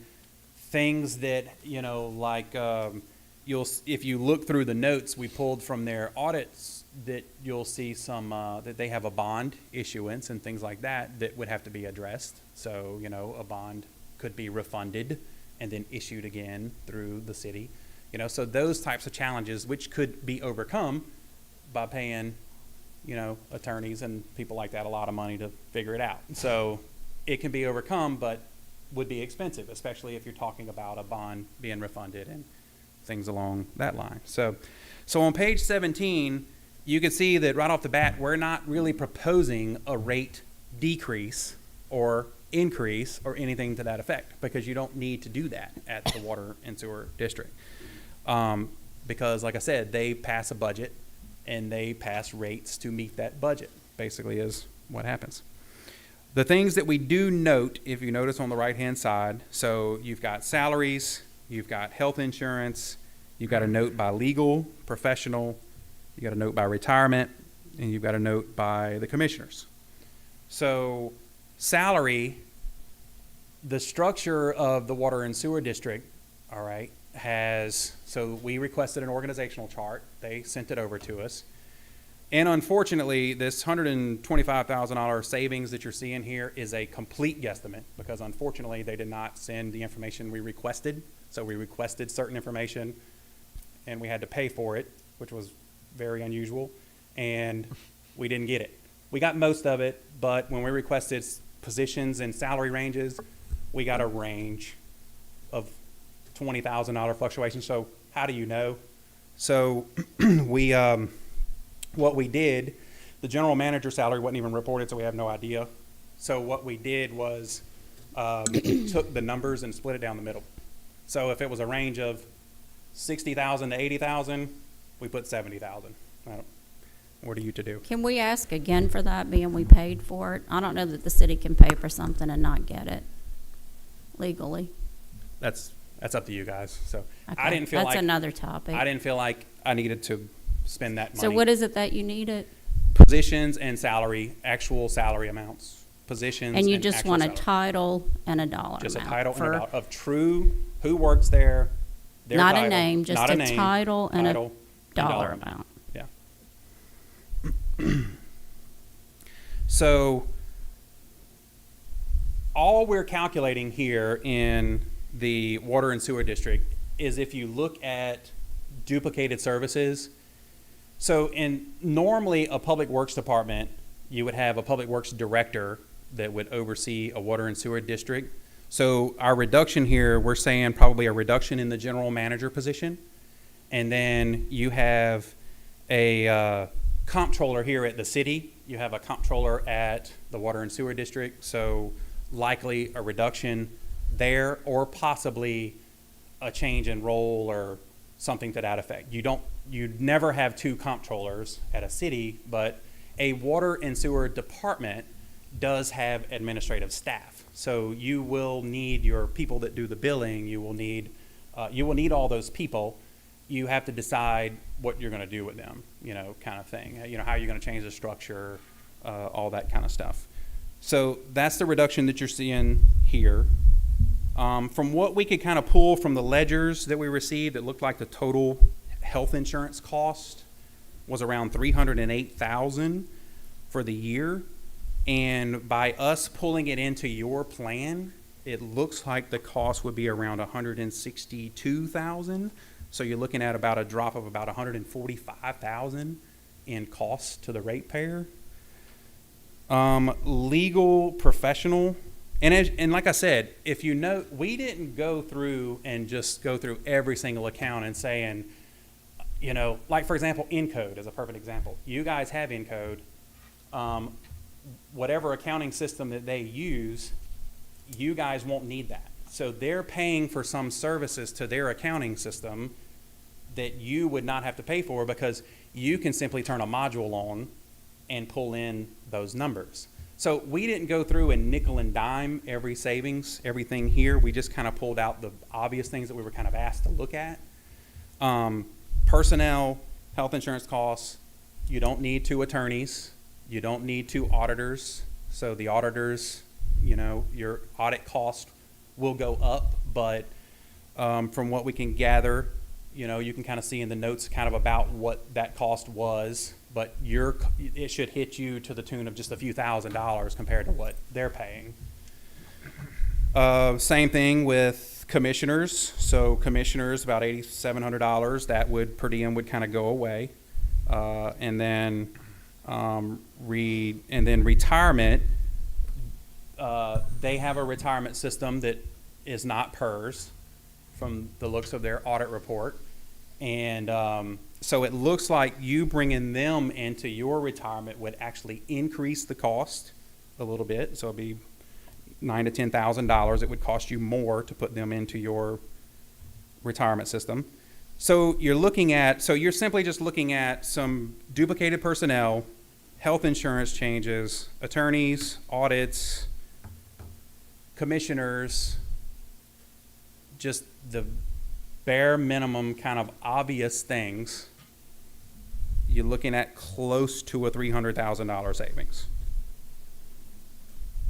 things that, like if you look through the notes we pulled from their audits, that you'll see some, that they have a bond issuance and things like that that would have to be addressed. So, a bond could be refunded and then issued again through the city. So those types of challenges, which could be overcome by paying, attorneys and people like that a lot of money to figure it out. So it can be overcome, but would be expensive, especially if you're talking about a bond being refunded and things along that line. So on page 17, you can see that right off the bat, we're not really proposing a rate decrease or increase or anything to that effect, because you don't need to do that at the water and sewer district. Because like I said, they pass a budget and they pass rates to meet that budget, basically is what happens. The things that we do note, if you notice on the right-hand side, so you've got salaries, you've got health insurance, you've got a note by legal, professional, you got a note by retirement, and you've got a note by the commissioners. So salary, the structure of the water and sewer district, all right, so we requested an organizational chart. They sent it over to us. And unfortunately, this $125,000 savings that you're seeing here is a complete guesstimate, because unfortunately they did not send the information we requested. So we requested certain information and we had to pay for it, which was very unusual, and we didn't get it. We got most of it, but when we requested positions and salary ranges, we got a range of $20,000 fluctuation. So how do you know? So what we did, the general manager salary wasn't even reported, so we have no idea. So what we did was took the numbers and split it down the middle. So if it was a range of 60,000 to 80,000, we put 70,000. What are you to do? Can we ask again for that, being we paid for it? I don't know that the city can pay for something and not get it legally. That's up to you guys. So I Okay, didn't feel that's like another topic. I didn't feel like I needed to spend that money. So what is it that you needed? Positions and salary, actual salary amounts. Positions And you and just actual want a salary. title and a dollar Just a amount title and for- a dollar of true who works there. Their Not a title, name, just not a name, title and a title, dollar amount. Yeah. So all we're calculating here in the water and sewer district is if you look at duplicated services. So normally a public works department, you would have a public works director that would oversee a water and sewer district. So our reduction here, we're saying probably a reduction in the general manager position. And then you have a comptroller here at the city. You have a comptroller at the water and sewer district. So likely a reduction there, or possibly a change in role or something to that effect. You'd never have two comptrollers at a city, but a water and sewer department does have administrative staff. So you will need your people that do the billing. You will need all those people. You have to decide what you're going to do with them, kind of thing. How you're going to change the structure, all that kind of stuff. So that's the reduction that you're seeing here. From what we could kind of pull from the ledgers that we received, it looked like the total health insurance cost was around $308,000 for the year. And by us pulling it into your plan, it looks like the cost would be around $162,000. So you're looking at about a drop of about $145,000 in costs to the ratepayer. Legal, professional, and like I said, if you know, we didn't go through and just go through every single account and saying, like for example, Encode is a perfect example. You guys have Encode. Whatever accounting system that they use, you guys won't need that. So they're paying for some services to their accounting system that you would not have to pay for, because you can simply turn a module on and pull in those numbers. So we didn't go through and nickel and dime everything here. We just kind of pulled out the obvious things that we were kind of asked to look at. Personnel, health insurance costs, you don't need 2 attorneys. You don't need 2 auditors. So the auditors, your audit cost will go up, but from what we can gather, you can kind of see in the notes kind of about what that cost was, but it should hit you to the tune of just a few $1,000s compared to what they're paying. Same thing with commissioners. So commissioners, about $8,700. That per diem would kind of go away, and then retirement. They have a retirement system that is not PERS from the looks of their audit report. And so it looks like you bringing them into your retirement would actually increase the cost a little bit. So it'd be $9,000 to $10,000. It would cost you more to put them into your retirement system. So you're simply just looking at some duplicated personnel, health insurance changes, attorneys, audits, commissioners, just the bare minimum kind of obvious things. You're looking at close to a $300,000 savings.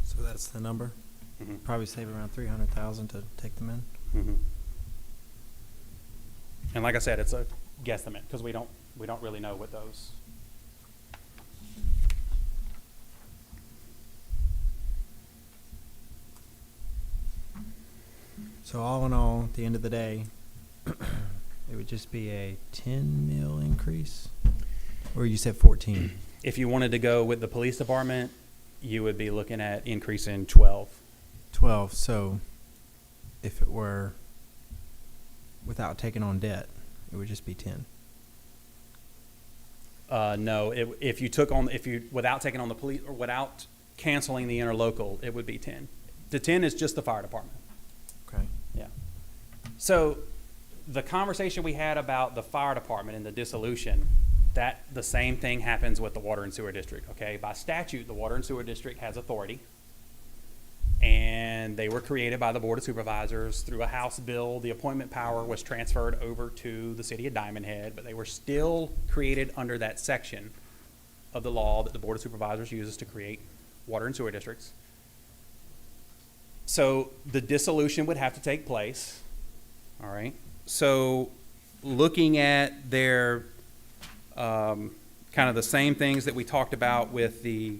So that's the number? Mm-hmm. Probably save around $300,000 to take them in? Mm-hmm. And like I said, it's a guesstimate because we don't really know what those. So all in all, at the end of the day, it would just be a 10 mil increase? Or you said 14? If you wanted to go with the police department, you would be looking at increasing 12. 12. So if it were without taking on debt, it would just be 10. No, without taking on the police or without canceling the interlocal, it would be 10. The 10 is just the fire department. Okay. Yeah. So the conversation we had about the fire department and the dissolution, That, the same thing happens with the water and sewer district, okay? By statute, the water and sewer district has authority, and they were created by the Board of Supervisors through a House bill. The appointment power was transferred over to the city of Diamondhead, but they were still created under that section of the law that the Board of Supervisors uses to create water and sewer districts. So the dissolution would have to take place, all right? So looking at their, kind of the same things that we talked about with the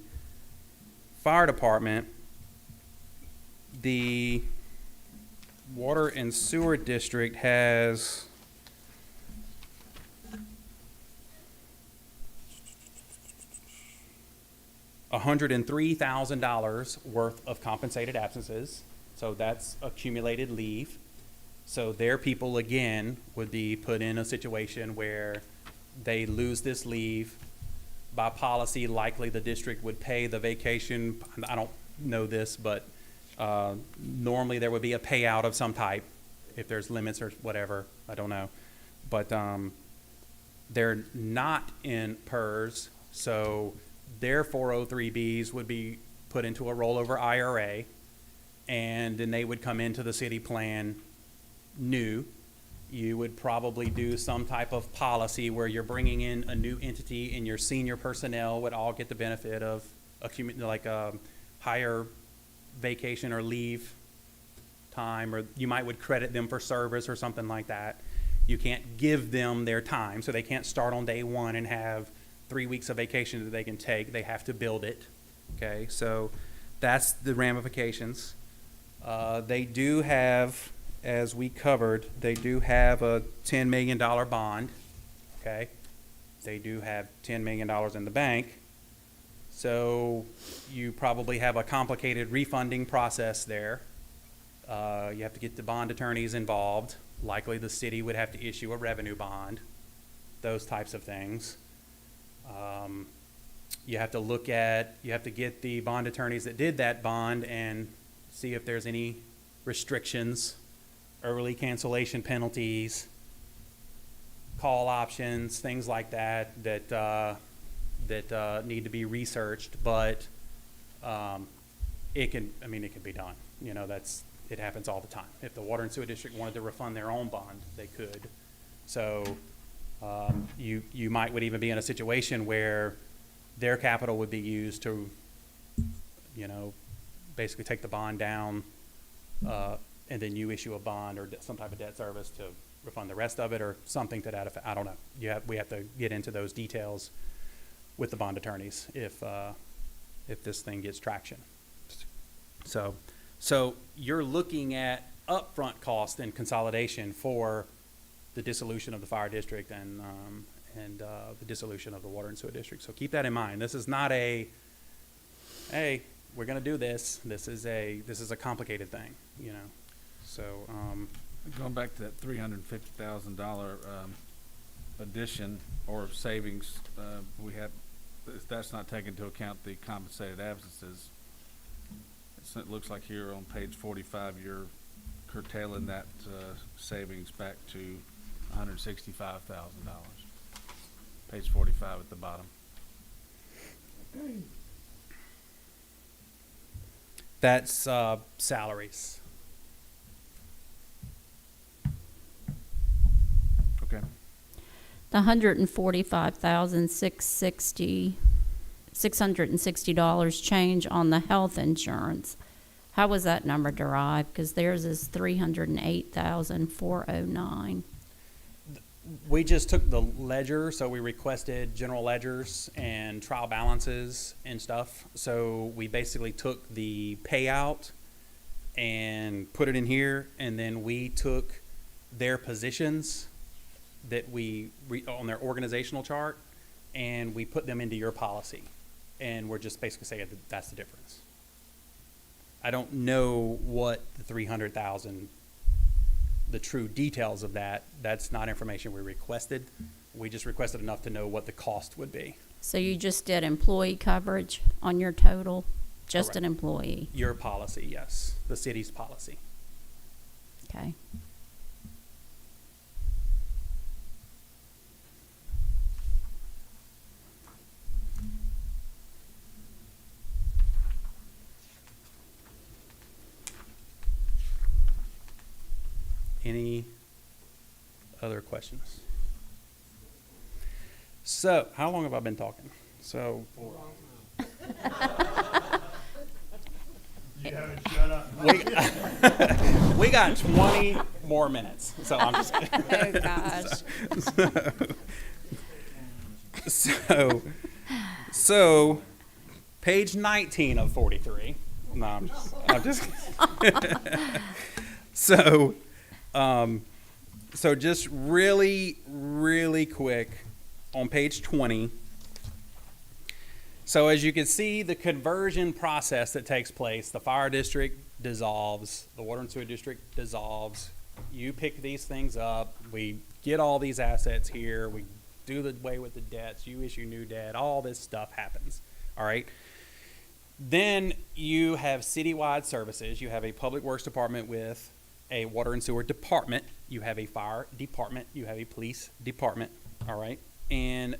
fire department, the water and sewer district has $103,000 worth of compensated absences. So that's accumulated leave. So their people, again, would be put in a situation where they lose this leave. By policy, likely the district would pay the vacation. I don't know this, but normally there would be a payout of some type if there's limits or whatever. I don't know. But they're not in PERS, so their 403Bs would be put into a rollover IRA, and then they would come into the city plan new. You would probably do some type of policy where you're bringing in a new entity, and your senior personnel would all get the benefit of higher vacation or leave time, or you would credit them for service or something like that. You can't give them their time, so they can't start on day one and have 3 weeks of vacation that they can take. They have to build it. Okay, so that's the ramifications. They do have, as we covered, they do have a $10 million bond. Okay, they do have $10 million in the bank. So you probably have a complicated refunding process there. You have to get the bond attorneys involved. Likely the city would have to issue a revenue bond, those types of things. You have to get the bond attorneys that did that bond and see if there's any restrictions, early cancellation penalties, call options, things like that need to be researched. But it can be done. You know, it happens all the time. If the water and sewer district wanted to refund their own bond, they could. So you would even be in a situation where their capital would be used to, basically take the bond down, and then you issue a bond or some type of debt service to refund the rest of it, or something to that effect. I don't know. We have to get into those details with the bond attorneys if this thing gets traction. So you're looking at upfront cost and consolidation for the dissolution of the fire district and the dissolution of the water and sewer district. So keep that in mind. This is not hey, we're going to do this. This is a complicated thing, So going back to that $350,000 addition or savings, that's not taking into account the compensated absences. It looks like here on page 45, you're curtailing that savings back to $165,000. Page 45 at the bottom. that's salaries. Okay. The $660 change on the health insurance. How was that number derived? Because theirs is $308,409. We just took the ledger, so we requested general ledgers and trial balances and stuff. So we basically took the payout and put it in here, and then we took their positions that on their organizational chart, and we put them into your policy. And we're just basically saying that that's the difference. I don't know what the 300,000, the true details of that. That's not information we requested. We just requested enough to know what the cost would be. So you just did employee coverage on your total? Just Correct. an employee? Your policy, yes. The city's policy. Okay. Any other questions? So, how long have I been talking? So, we got 20 more minutes. So I'm just Oh, gosh. so page 19 of 43. No, I'm just so just really quick on page 20. So as you can see, the conversion process that takes place, the fire district dissolves, the water and sewer district dissolves. You pick these things up. We get all these assets here. We do the way with the debts. You issue new debt. All this stuff happens. All right. Then you have citywide services. You have a public works department with a water and sewer department. You have a fire department. You have a police department. All right. And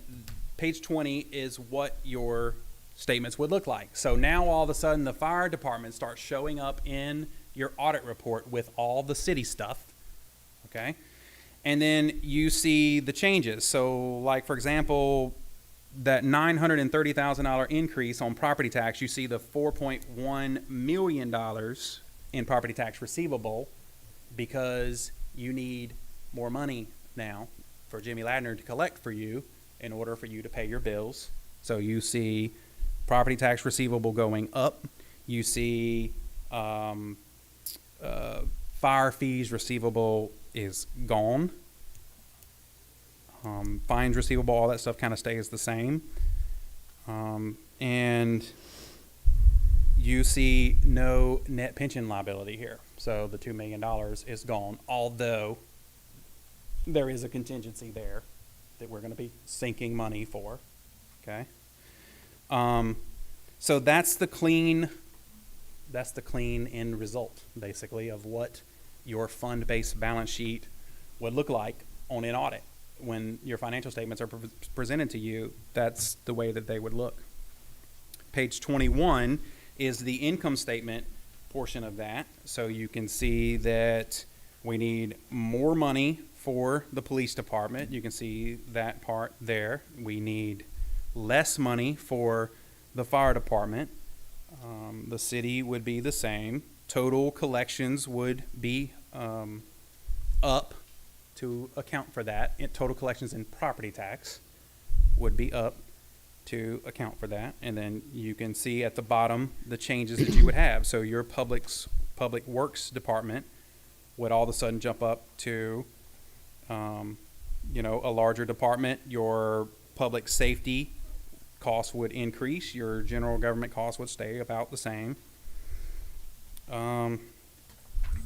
page 20 is what your statements would look like. So now all of a sudden the fire department starts showing up in your audit report with all the city stuff, okay? And then you see the changes. So like, for example, that $930,000 increase on property tax, you see the $4.1 million in property tax receivable because you need more money now for Jimmy Ladner to collect for you in order for you to pay your bills. So you see property tax receivable going up. You see fire fees receivable is gone. Fines receivable, all that stuff kind of stays the same. And you see no net pension liability here. So the $2 million is gone, although there is a contingency there that we're going to be sinking money for, okay? So that's the clean end result, basically, of what your fund-based balance sheet would look like on an audit. When your financial statements are presented to you, that's the way that they would look. Page 21 is the income statement portion of that. So you can see that we need more money for the police department. You can see that part there. We need less money for the fire department. The city would be the same. Total collections would be up to account for that. Total collections in property tax would be up to account for that. And then you can see at the bottom the changes that you would have. So your public works department would all of a sudden jump up to a larger department. Your public safety costs would increase. Your general government costs would stay about the same.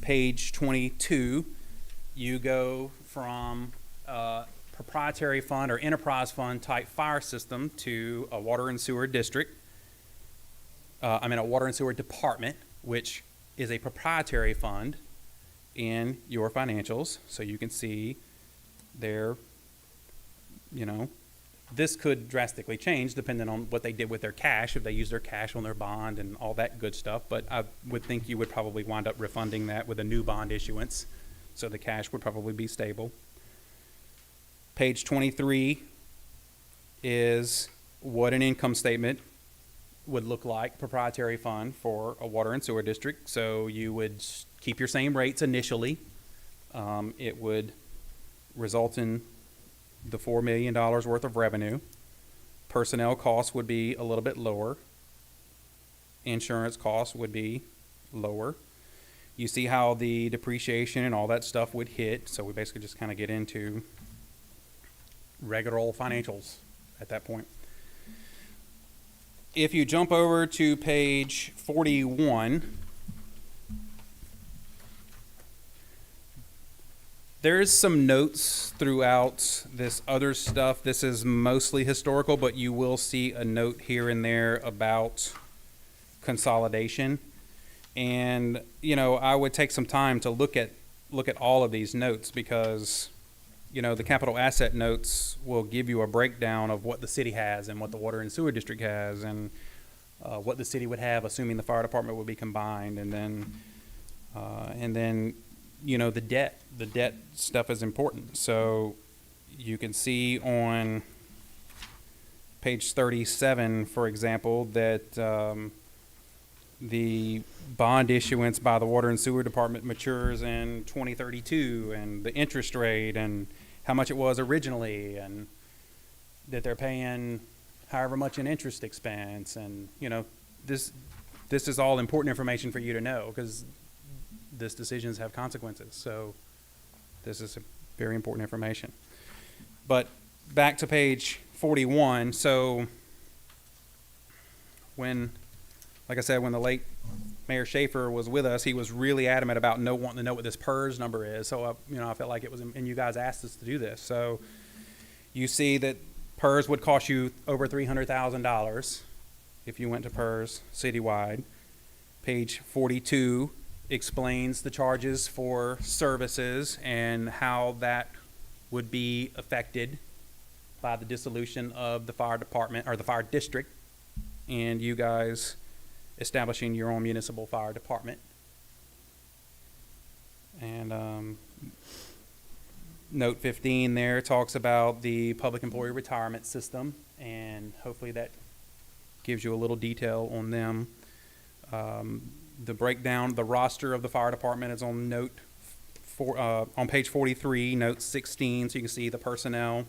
Page 22, you go from proprietary fund or enterprise fund type fire system to a water and sewer district. A water and sewer department, which is a proprietary fund in your financials. So you can see there, this could drastically change depending on what they did with their cash, if they use their cash on their bond and all that good stuff. But I would think you would probably wind up refunding that with a new bond issuance. So the cash would probably be stable. Page 23 is what an income statement would look like, proprietary fund for a water and sewer district. So you would keep your same rates initially. It would result in the $4 million worth of revenue. Personnel costs would be a little bit lower. Insurance costs would be lower. You see how the depreciation and all that stuff would hit. So we basically just kind of get into regular old financials at that point. If you jump over to page 41, there's some notes throughout this other stuff. This is mostly historical, but you will see a note here and there about consolidation. And, I would take some time to look at all of these notes because, the capital asset notes will give you a breakdown of what the city has and what the water and sewer district has and what the city would have assuming the fire department would be combined. And then you know, the debt stuff is important. So you can see on page 37, for example, that the bond issuance by the Water and Sewer Department matures in 2032, and the interest rate and how much it was originally, and that they're paying however much in interest expense. And, you know, this is all important information for you to know, because this decisions have consequences. So this is a very important information. But back to page 41. So when, like I said, when the late Mayor Schaefer was with us, he was really adamant about wanting to know what this PERS number is. So, you know, I felt like it was, and you guys asked us to do this. So you see that PERS would cost you over $300,000 if you went to PERS citywide. Page 42 explains the charges for services and how that would be affected by the dissolution of the fire department or the fire district, and you guys establishing your own municipal fire department. And note 15 there talks about the public employee retirement system, and hopefully that gives you a little detail on them. The breakdown, the roster of the fire department is on on page 43, note 16, so you can see the personnel,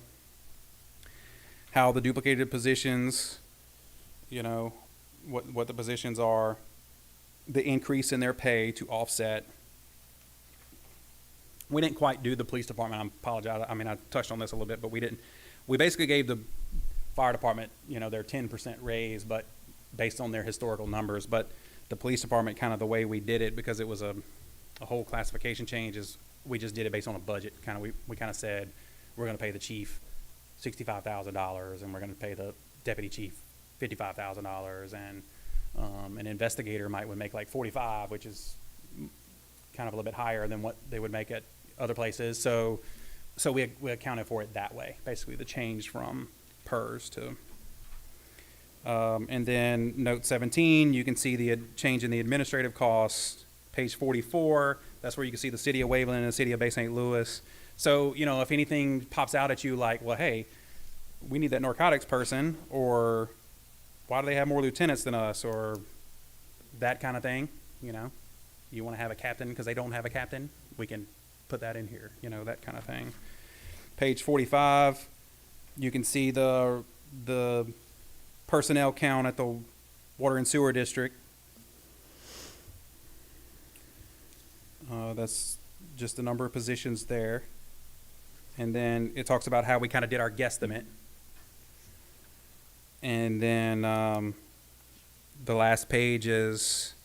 how the duplicated positions, you know, what the positions are, the increase in their pay to offset. We didn't quite do the police department. I apologize. I mean, I touched on this a little bit, but we didn't. We basically gave the fire department, you know, their 10% raise, but based on their historical numbers. But the police department, kind of the way we did it, because it was a whole classification change, is we just did it based on a budget. We kind of said we're going to pay the chief $65,000, and we're going to pay the deputy chief $55,000, and an investigator would make like 45, which is kind of a little bit higher than what they would make at other places. So we accounted for it that way. Basically, the change from PERS to. And then note 17, you can see the change in the administrative costs. Page 44, that's where you can see the city of Waveland and the city of Bay St. Louis. So, you know, if anything pops out at you like, well, hey, we need that narcotics person, or why do they have more lieutenants than us, or that kind of thing, you know, you want to have a captain because they don't have a captain, we can put that in here, you know, that kind of thing. Page 45, you can see the personnel count at the Water and Sewer District. That's just the number of positions there. And then it talks about how we kind of did our guesstimate. And then the last page is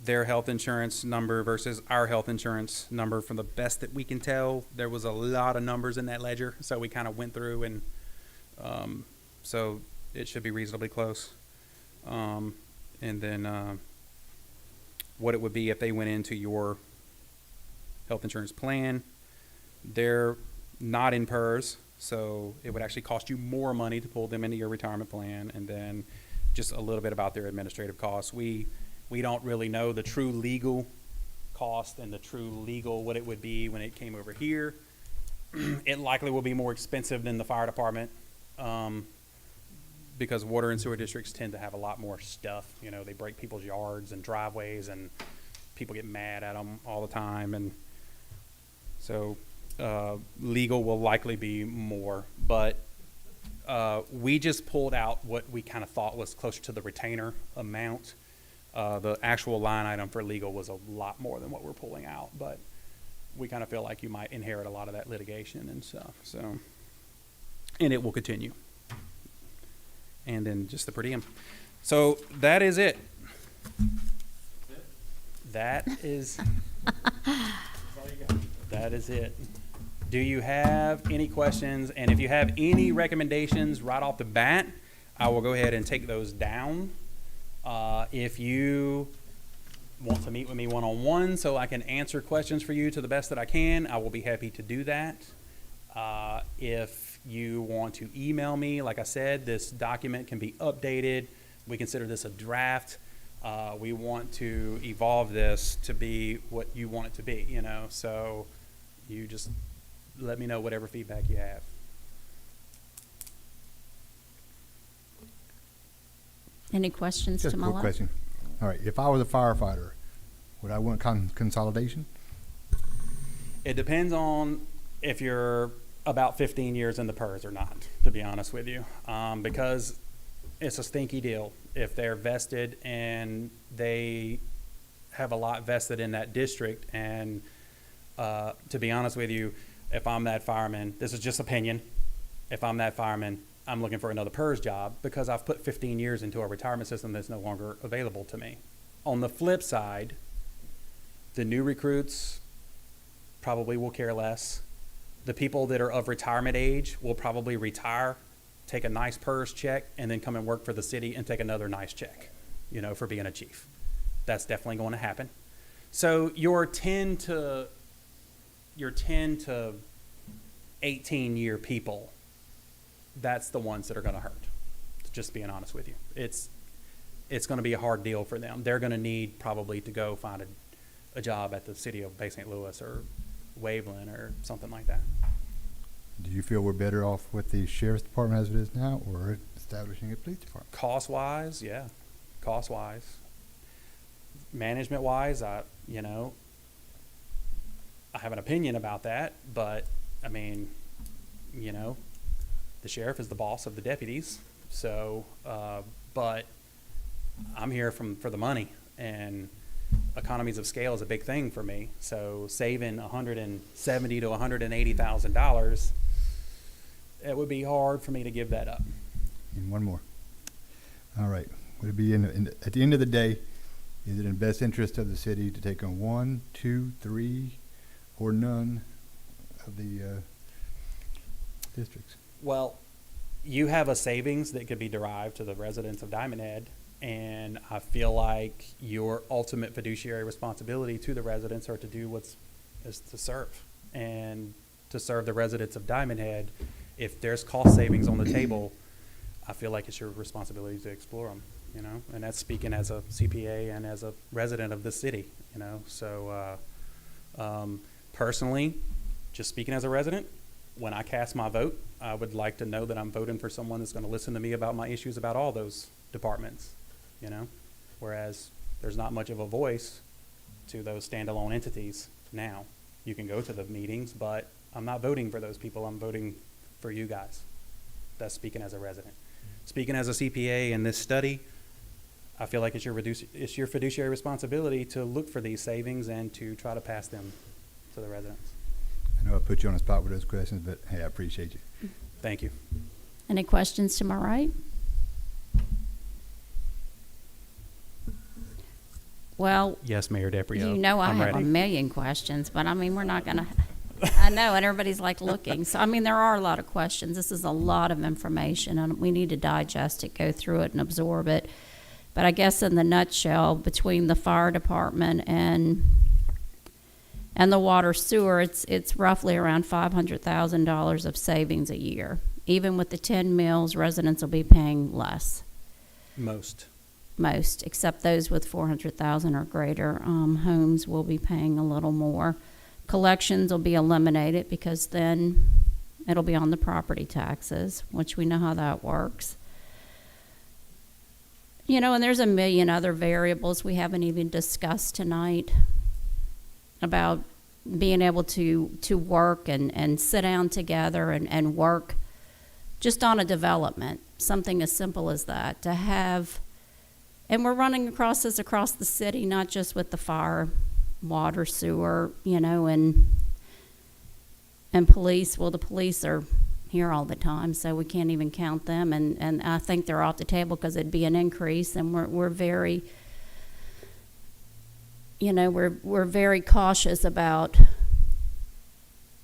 their health insurance number versus our health insurance number. From the best that we can tell, there was a lot of numbers in that ledger, so we kind of went through, and so it should be reasonably close. And then what it would be if they went into your health insurance plan. They're not in PERS, so it would actually cost you more money to pull them into your retirement plan. And then just a little bit about their administrative costs. We don't really know the true legal cost and the true legal what it would be when it came over here. It likely will be more expensive than the fire department, because water and sewer districts tend to have a lot more stuff. You know, they break people's yards and driveways, and people get mad at them all the time. And so legal will likely be more, but we just pulled out what we kind of thought was closer to the retainer amount. The actual line item for legal was a lot more than what we're pulling out, but we kind of feel like you might inherit a lot of that litigation and stuff. So, and it will continue. And then just the per diem. So that is it. That is it. Do you have any questions? And if you have any recommendations right off the bat, I will go ahead and take those down. If you want to meet with me one-on-one so I can answer questions for you to the best that I can, I will be happy to do that. If you want to email me, like I said, this document can be updated. We consider this a draft. We want to evolve this to be what you want it to be, you know, so you just let me know whatever feedback you have. Any questions Just to a my quick left? question. All right, if I was a firefighter, would I want consolidation? It depends on if you're about 15 years in the PERS or not, to be honest with you, because it's a stinky deal. If they're vested and they have a lot vested in that district, and to be honest with you, if I'm that fireman, this is just opinion, if I'm that fireman, I'm looking for another PERS job because I've put 15 years into a retirement system that's no longer available to me. On the flip side, the new recruits probably will care less. The people that are of retirement age will probably retire, take a nice PERS check, and then come and work for the city and take another nice check, you know, for being a chief. That's definitely going to happen. So your 10 to 18 year people, that's the ones that are going to hurt. Just being honest with you, it's going to be a hard deal for them. They're going to need probably to go find a job at the city of Bay St. Louis or Waveland or something like that. Do you feel we're better off with the sheriff's department as it is now, or establishing a police department? Cost wise, yeah. Cost wise. Management wise, I have an opinion about that, but I mean, you know, the sheriff is the boss of the deputies. So, but I'm here for the money, and economies of scale is a big thing for me. So saving $170,000 to $180,000, it would be hard for me to give that up. And one more. All right. Would it be at the end of the day, is it in the best interest of the city to take on 1, 2, 3, or none of the districts? Well, you have a savings that could be derived to the residents of Diamondhead, and I feel like your ultimate fiduciary responsibility to the residents are to do is to serve. And to serve the residents of Diamondhead, if there's cost savings on the table, I feel like it's your responsibility to explore them, you know? And that's speaking as a CPA and as a resident of this city, you know? So personally, just speaking as a resident, when I cast my vote, I would like to know that I'm voting for someone that's going to listen to me about my issues about all those departments, you know? Whereas there's not much of a voice to those standalone entities now. You can go to the meetings, but I'm not voting for those people. I'm voting for you guys. That's speaking as a resident. Speaking as a CPA in this study, I feel like it's your fiduciary responsibility to look for these savings and to try to pass them to the residents. I know I put you on the spot with those questions, but hey, I appreciate you. Thank you. Any questions to my right? Well, Yes, Mayor DePrio. you know I I'm have ready. a million questions, but I mean, we're not going to, I know, and everybody's like looking. So, I mean, there are a lot of questions. This is a lot of information, and we need to digest it, go through it, and absorb it. But I guess in the nutshell, between the fire department and the water sewer, it's roughly around $500,000 of savings a year. Even with the 10 mills, residents will be paying less. Most, except those with 400,000 or greater homes will be paying a little more. Collections will be eliminated because then it'll be on the property taxes, which we know how that works. You know, and there's a million other variables we haven't even discussed tonight about being able to work and sit down together and work just on a development, something as simple as that, to have. And we're running across this across the city, not just with the fire, water, sewer, you know, and police. Well, the police are here all the time, so we can't even count them. And I think they're off the table because it'd be an increase, and we're very, you know, we're very cautious about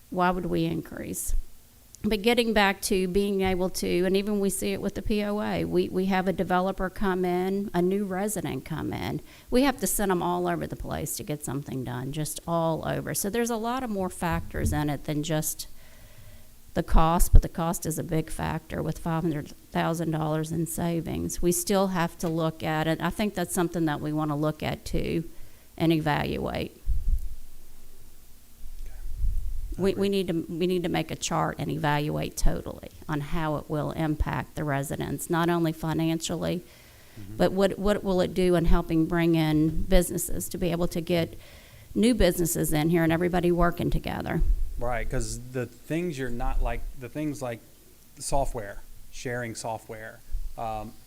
why would we increase. But getting back to being able to, and even we see it with the POA, we have a developer come in, a new resident come in. We have to send them all over the place to get something done, just all over. So there's a lot of more factors in it than just the cost, but the cost is a big factor with $500,000 in savings. We still have to look at it. I think that's something that we want to look at too and evaluate. We need to make a chart and evaluate totally on how it will impact the residents, not only financially, but what will it do in helping bring in businesses to be able to get new businesses in here and everybody working together. Right, because the things you're not like, the things like software, sharing software,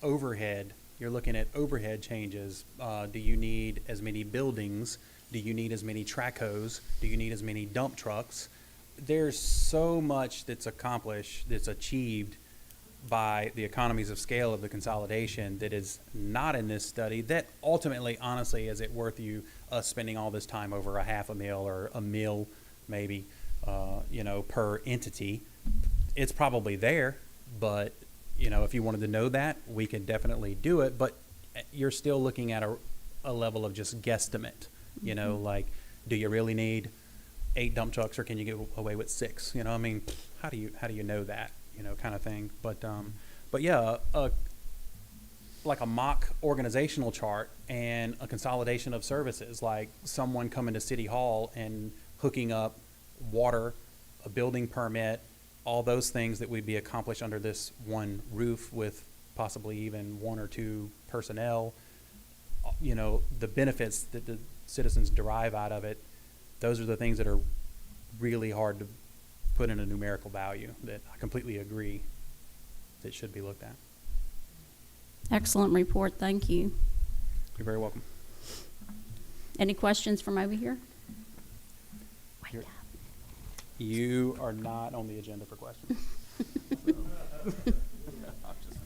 overhead, you're looking at overhead changes. Do you need as many buildings? Do you need as many track hose? Do you need as many dump trucks? There's so much that's accomplished, that's achieved by the economies of scale of the consolidation that is not in this study, that ultimately, honestly, is it worth us spending all this time over a half a mil or a mil maybe, per entity? It's probably there, but, if you wanted to know that, we could definitely do it, but you're still looking at a level of just guesstimate, like, do you really need 8 dump trucks or can you get away with 6? How do you know that? Kind of thing. But yeah, like a mock organizational chart and a consolidation of services, like someone coming to City Hall and hooking up water, a building permit, all those things that would be accomplished under this one roof with possibly even 1 or 2 personnel, the benefits that the citizens derive out of it, those are the things that are really hard to put in a numerical value, that I completely agree that should be looked at. Excellent report, thank you. You're very welcome. Any questions from over here? You're- You are not on the agenda for questions.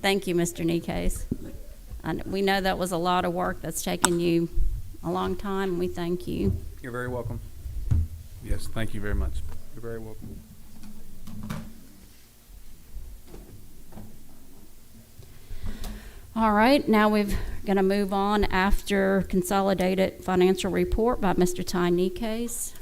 Thank you, Mr. Nikes. We know that was a lot of work that's taken you a long time, and we thank you. You're very welcome. Yes, thank you very much. You're very welcome. All right, now we're going to move on after consolidated financial report by Mr. Ty Nikes.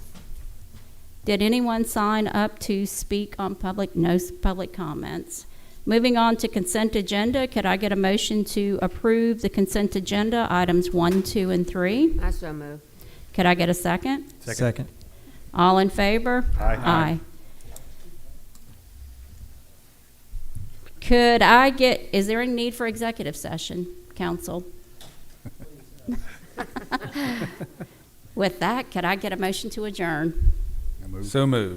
Did anyone sign up to speak on no public comments? Moving on to consent agenda, could I get a motion to approve the consent agenda, items 1, 2, and 3? I so move. Could I get a second? Second. All in favor? Aye. Aye. Could I get, is there any need for executive session, council? With that, could I get a motion to adjourn? I move. So moved.